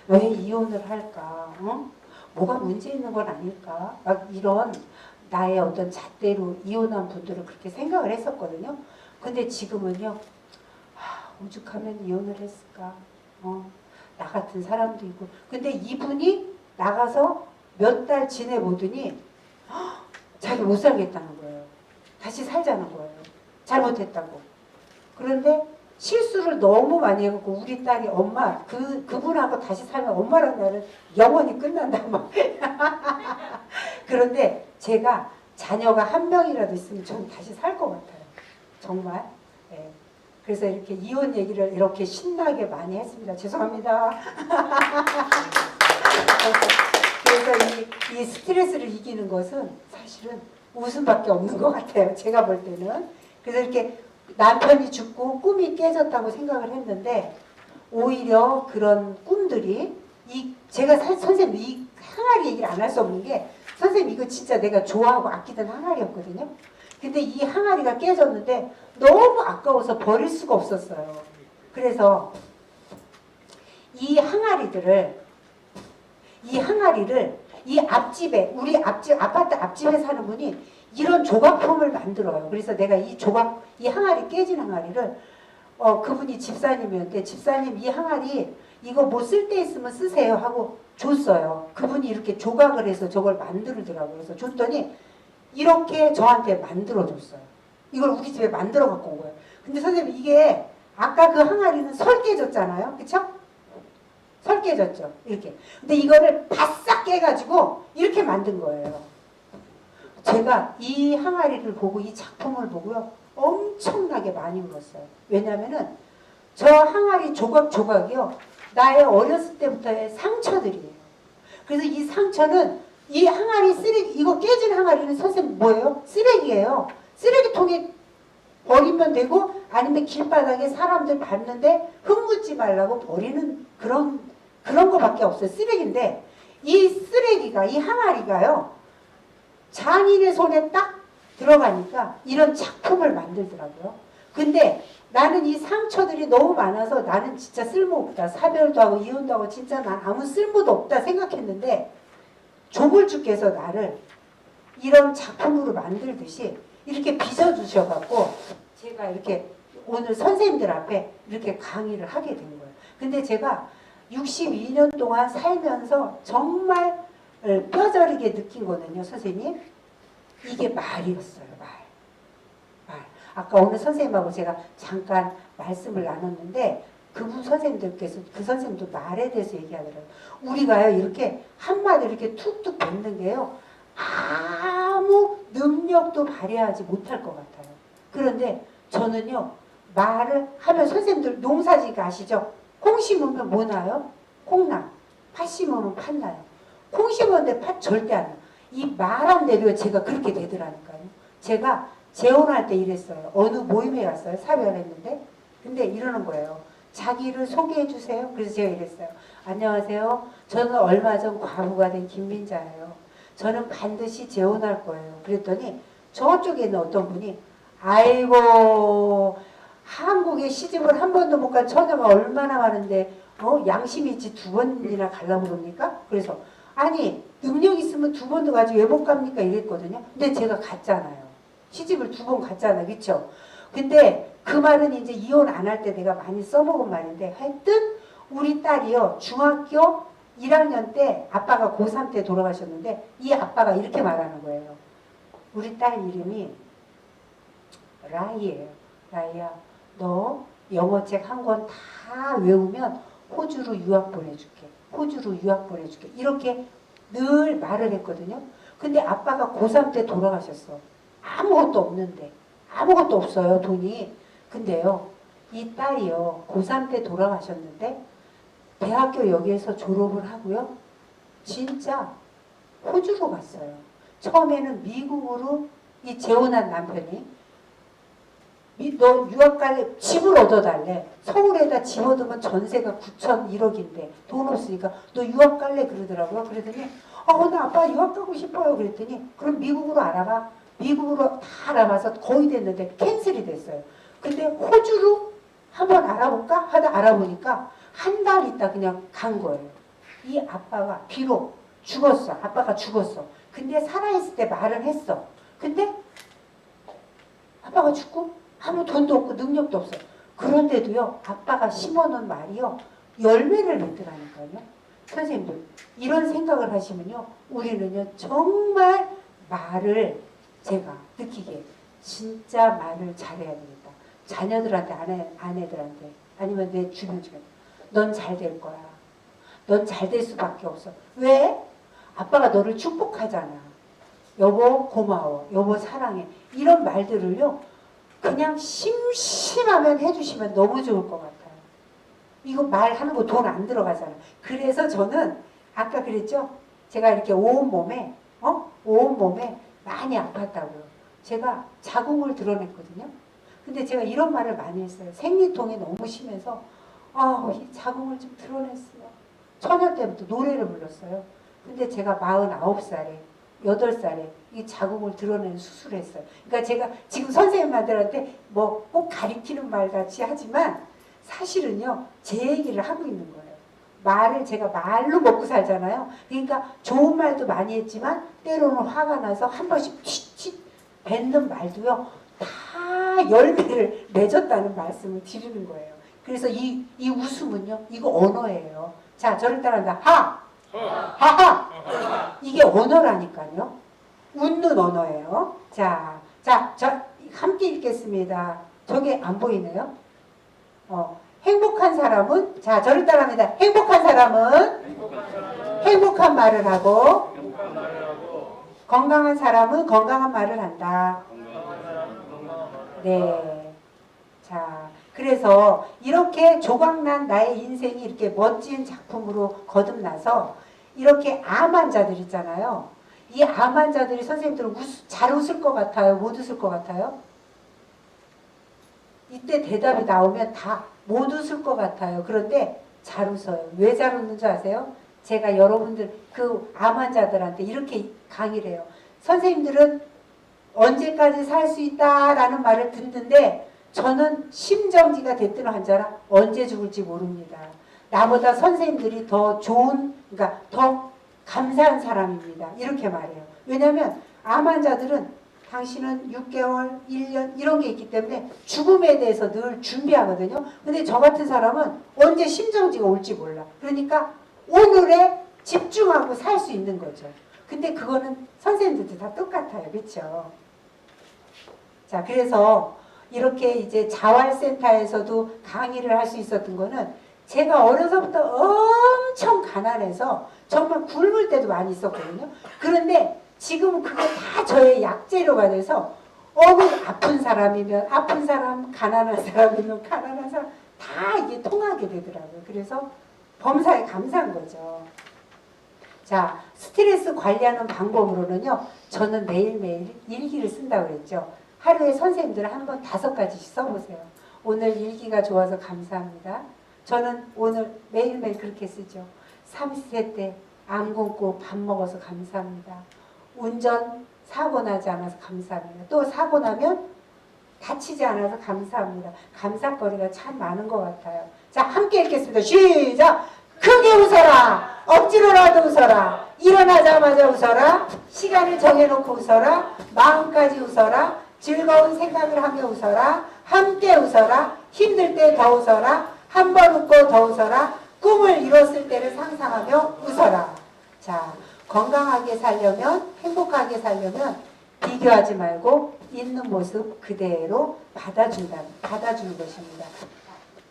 왜 이혼을 할까? 어? 뭐가 문제 있는 건 아닐까? 막 이런 나의 어떤 잣대로 이혼한 분들은 그렇게 생각을 했었거든요. 근데 지금은요 오죽하면 이혼을 했을까? 나 같은 사람도 있고. 근데 이분이 나가서 몇 달 지내보더니 자기 못 살겠다는 거예요. 다시 살자는 거예요. 잘못했다고. 그런데 실수를 너무 많이 해갖고 우리 딸이 엄마 그분하고 다시 살면 엄마랑 나는 영원히 끝난다 막. 그런데 제가 자녀가 한 명이라도 있으면 저는 다시 살 것 같아요. 정말. 네. 그래서 이렇게 이혼 얘기를 이렇게 신나게 많이 했습니다. 죄송합니다. 그래서 이 스트레스를 이기는 것은 사실은 웃음밖에 없는 것 같아요. 제가 볼 때는. 그래서 이렇게 남편이 죽고 꿈이 깨졌다고 생각을 했는데 오히려 그런 꿈들이 제가 선생님 이 항아리 얘기를 안 할 수 없는 게 선생님 이거 진짜 내가 좋아하고 아끼던 항아리였거든요. 근데 이 항아리가 깨졌는데 너무 아까워서 버릴 수가 없었어요. 그래서 이 항아리를 이 앞집에 우리 아파트 앞집에 사는 분이 이런 조각품을 만들어요. 그래서 내가 이 항아리 깨진 항아리를 그분이 집사님이었는데 집사님 이 항아리 이거 뭐 쓸 데 있으면 쓰세요 하고 줬어요. 그분이 이렇게 조각을 해서 저걸 만들더라고요. 그래서 줬더니 이렇게 저한테 만들어줬어요. 이걸 우리 집에 만들어 갖고 온 거예요. 근데 선생님 이게 아까 그 항아리는 설 깨졌잖아요. 그쵸? 설 깨졌죠. 이렇게. 근데 이거를 바싹 깨가지고 이렇게 만든 거예요. 제가 이 항아리를 보고 이 작품을 보고요. 엄청나게 많이 울었어요. 왜냐면은 저 항아리 조각이요. 나의 어렸을 때부터의 상처들이에요. 그래서 이 상처는 이 항아리 쓰레기 이거 깨진 항아리는 선생님 뭐예요? 쓰레기예요. 쓰레기통에 버리면 되고 아니면 길바닥에 사람들 밟는데 흙묻지 말라고 버리는 그런 거밖에 없어요. 쓰레기인데 이 쓰레기가 이 항아리가요. 장인의 손에 딱 들어가니까 이런 작품을 만들더라고요. 근데 나는 이 상처들이 너무 많아서 나는 진짜 쓸모없다. 사별도 하고 이혼도 하고 진짜 난 아무 쓸모도 없다 생각했는데 조물주께서 나를 이런 작품으로 만들듯이 이렇게 빚어주셔갖고 제가 이렇게 오늘 선생님들 앞에 이렇게 강의를 하게 된 거예요. 근데 제가 62년 동안 살면서 정말 뼈저리게 느낀 거는요, 선생님. 이게 말이었어요, 말. 아까 오늘 선생님하고 제가 잠깐 말씀을 나눴는데 그분 선생님들께서 그 선생님도 말에 대해서 얘기하더라고요. 우리가요 이렇게 한마디 이렇게 툭툭 뱉는 게요 아무 능력도 발휘하지 못할 것 같아요. 그런데 저는요 말을 하면 선생님들 농사짓기 아시죠? 콩 심으면 뭐 나요? 콩나. 팥 심으면 팥 나요. 콩 심었는데 팥 절대 안 나요. 이 말 한 대로 제가 그렇게 되더라니까요. 제가 재혼할 때 이랬어요. 어느 모임에 갔어요. 사별했는데. 근데 이러는 거예요. 자기를 소개해 주세요. 그래서 제가 이랬어요. 안녕하세요. 저는 얼마 전 과부가 된 김민자예요. 저는 반드시 재혼할 거예요. 그랬더니 저쪽에 있는 어떤 분이 아이고 한국에 시집을 한 번도 못 간 처녀가 얼마나 많은데 양심 있지 두 번이나 가려고 그럽니까? 그래서 아니 능력 있으면 두 번도 가지 왜 못 갑니까? 이랬거든요. 근데 제가 갔잖아요. 시집을 두 번 갔잖아. 그쵸? 근데 그 말은 이제 이혼 안 할 때 내가 많이 써먹은 말인데 하여튼 우리 딸이요. 중학교 1학년 때 아빠가 고3 때 돌아가셨는데 이 아빠가 이렇게 말하는 거예요. 우리 딸 이름이 라이예요. 라이야 너 영어책 한 권 다 외우면 호주로 유학 보내줄게. 호주로 유학 보내줄게. 이렇게 늘 말을 했거든요. 근데 아빠가 고3 때 돌아가셨어. 아무것도 없는데. 아무것도 없어요, 돈이. 근데요, 이 딸이요, 고3 때 돌아가셨는데, 대학교 여기에서 졸업을 하고요, 진짜 호주로 갔어요. 처음에는 미국으로 이 재혼한 남편이 너 유학 갈래? 집을 얻어달래. 서울에다 집 얻으면 전세가 9천 1억인데 돈 없으니까 너 유학 갈래? 그러더라고요. 그랬더니 나 아빠 유학 가고 싶어요. 그랬더니 그럼 미국으로 알아봐. 미국으로 다 알아봐서 거의 됐는데 캔슬이 됐어요. 근데 호주로 한번 알아볼까? 하다 알아보니까 한 달 있다 그냥 간 거예요. 이 아빠가 비록 죽었어. 아빠가 죽었어. 근데 살아있을 때 말을 했어. 근데 아빠가 죽고 아무 돈도 없고 능력도 없어요. 그런데도요, 아빠가 심어놓은 말이요, 열매를 맺더라니까요. 선생님들, 이런 생각을 하시면요, 우리는요, 정말 말을 제가 느끼게 진짜 말을 잘해야 되겠다. 자녀들한테, 아내들한테, 아니면 내 주변 넌 잘 될 거야. 넌 잘 될 수밖에 없어. 왜? 아빠가 너를 축복하잖아. 여보 고마워. 여보 사랑해. 이런 말들을요, 그냥 심심하면 해주시면 너무 좋을 것 같아요. 이거 말하는 거 돈 안 들어가잖아요. 그래서 저는 아까 그랬죠? 제가 이렇게 온몸에 많이 아팠다고요. 제가 자궁을 드러냈거든요. 근데 제가 이런 말을 많이 했어요. 생리통이 너무 심해서 이 자궁을 좀 드러냈어요. 처녀 때부터 노래를 불렀어요. 근데 제가 49살에 8살에 이 자궁을 드러내는 수술을 했어요. 그러니까 제가 지금 선생님들한테 뭐 꼭 가리키는 말 같이 하지만 사실은요, 제 얘기를 하고 있는 거예요. 말을 제가 말로 먹고 살잖아요. 그러니까 좋은 말도 많이 했지만 때로는 화가 나서 한 번씩 칙칙 뱉는 말도요, 다 열매를 맺었다는 말씀을 드리는 거예요. 그래서 이 웃음은요, 이거 언어예요. 자, 저를 따라한다. 하하! 이게 언어라니까요. 웃는 언어예요. 자, 저 함께 읽겠습니다. 저게 안 보이네요. 행복한 사람은, 자, 저를 따라합니다. 행복한 사람은 행복한 말을 하고, 건강한 사람은 건강한 말을 한다. 네. 자, 그래서 이렇게 조각난 나의 인생이 이렇게 멋진 작품으로 거듭나서 이렇게 암 환자들 있잖아요. 이 암 환자들이 선생님들은 잘 웃을 것 같아요? 못 웃을 것 같아요? 이때 대답이 나오면 다 못 웃을 것 같아요. 그런데 잘 웃어요. 왜 잘 웃는 줄 아세요? 제가 여러분들 그 암 환자들한테 이렇게 강의를 해요. 선생님들은 언제까지 살 수 있다라는 말을 듣는데 저는 심정지가 됐던 환자라 언제 죽을지 모릅니다. 나보다 선생님들이 더 좋은, 그러니까 더 감사한 사람입니다. 이렇게 말해요. 왜냐하면 암 환자들은 당신은 6개월, 1년 이런 게 있기 때문에 죽음에 대해서 늘 준비하거든요. 근데 저 같은 사람은 언제 심정지가 올지 몰라. 그러니까 오늘에 집중하고 살 수 있는 거죠. 근데 그거는 선생님들도 다 똑같아요. 그렇죠? 자, 그래서 이렇게 이제 자활센터에서도 강의를 할 수 있었던 거는 제가 어려서부터 엄청 가난해서 정말 굶을 때도 많이 있었거든요. 그런데 지금은 그거 다 저의 약재료가 돼서 아픈 사람이면 아픈 사람, 가난한 사람이면 가난한 사람 다 이게 통하게 되더라고요. 그래서 범사에 감사한 거죠. 자, 스트레스 관리하는 방법으로는요, 저는 매일매일 일기를 쓴다고 그랬죠. 하루에 선생님들 한번 5가지씩 써보세요. 오늘 일기가 좋아서 감사합니다. 저는 오늘 매일매일 그렇게 쓰죠. 30세 때 안 굶고 밥 먹어서 감사합니다. 운전 사고 나지 않아서 감사합니다. 또 사고 나면 다치지 않아서 감사합니다. 감사거리가 참 많은 것 같아요. 자, 함께 읽겠습니다. 시작! 크게 웃어라. 억지로라도 웃어라. 일어나자마자 웃어라. 시간을 정해놓고 웃어라. 마음까지 웃어라. 즐거운 생각을 하며 웃어라. 함께 웃어라. 힘들 때 더 웃어라. 한 번 웃고 더 웃어라. 꿈을 이뤘을 때를 상상하며 웃어라. 자, 건강하게 살려면, 행복하게 살려면 비교하지 말고 있는 모습 그대로 받아주는 것입니다.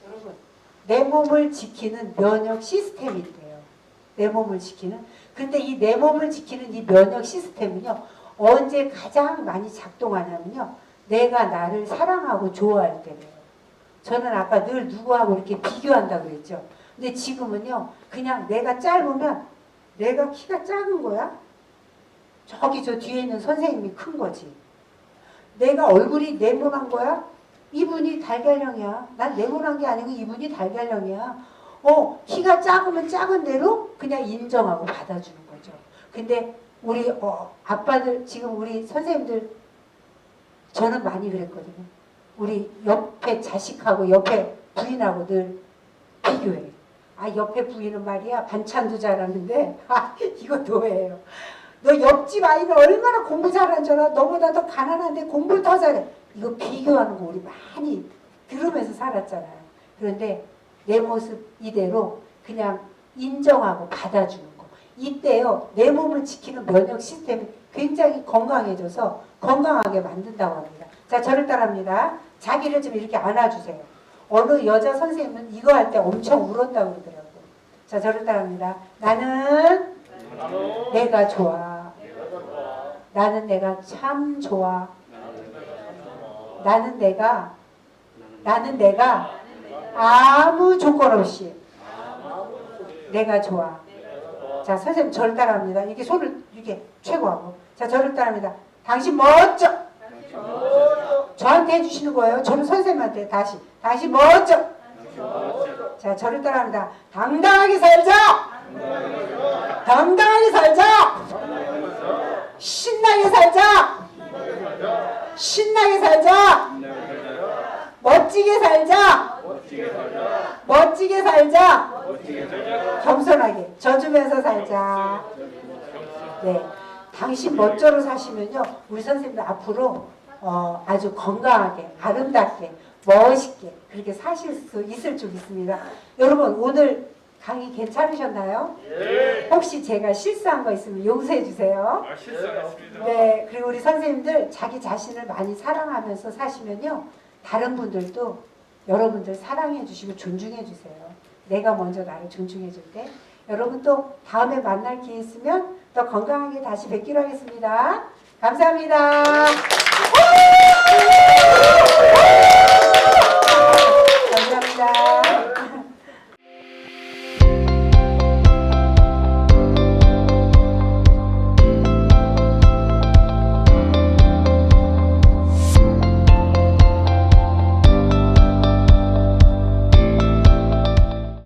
여러분, 내 몸을 지키는 면역 시스템이 있대요. 내 몸을 지키는. 근데 이 내 몸을 지키는 이 면역 시스템은요, 언제 가장 많이 작동하냐면요, 내가 나를 사랑하고 좋아할 때예요. 저는 아까 늘 누구하고 이렇게 비교한다고 그랬죠. 근데 지금은요, 그냥 내가 짧으면 내가 키가 작은 거야? 저기 저 뒤에 있는 선생님이 큰 거지. 내가 얼굴이 네모난 거야? 이분이 달걀형이야. 난 네모난 게 아니고 이분이 달걀형이야. 키가 작으면 작은 대로 그냥 인정하고 받아주는 거죠. 근데 우리 아빠들, 지금 우리 선생님들, 저는 많이 그랬거든요. 우리 옆에 자식하고 옆에 부인하고 늘 비교해. 아, 옆에 부인은 말이야 반찬도 잘하는데 이거 노예예요. 너 옆집 아이는 얼마나 공부 잘하는 줄 알아? 너보다 더 가난한데 공부를 더 잘해. 이거 비교하는 거 우리 많이 들으면서 살았잖아요. 그런데 내 모습 이대로 그냥 인정하고 받아주는 거. 이때요, 내 몸을 지키는 면역 시스템이 굉장히 건강해져서 건강하게 만든다고 합니다. 자, 저를 따라합니다. 자기를 좀 이렇게 안아주세요. 어느 여자 선생님은 이거 할 때 엄청 울었다고 그러더라고요. 자, 저를 따라합니다. 나는 내가 좋아. 나는 내가 참 좋아. 나는 내가 아무 조건 없이 내가 좋아. 자, 선생님 저를 따라합니다. 이렇게 손을 이렇게 최고하고. 자, 저를 따라합니다. 당신 멋져. 저한테 해주시는 거예요. 저는 선생님한테 다시 멋져. 자, 저를 따라합니다. 당당하게 살자. 당당하게 살자. 신나게 살자. 신나게 살자. 멋지게 살자. 멋지게 살자. 겸손하게 져주면서 살자. 네, 당신 멋져로 사시면요, 우리 선생님들 앞으로 아주 건강하게, 아름답게, 멋있게 그렇게 사실 수 있을 줄 믿습니다. 여러분, 오늘 강의 괜찮으셨나요? 예. 혹시 제가 실수한 거 있으면 용서해 주세요. 실수했습니다. 네, 그리고 우리 선생님들 자기 자신을 많이 사랑하면서 사시면요, 다른 분들도 여러분들 사랑해 주시고 존중해 주세요. 내가 먼저 나를 존중해 줄 때. 여러분 또 다음에 만날 기회 있으면 더 건강하게 다시 뵙기로 하겠습니다. 감사합니다.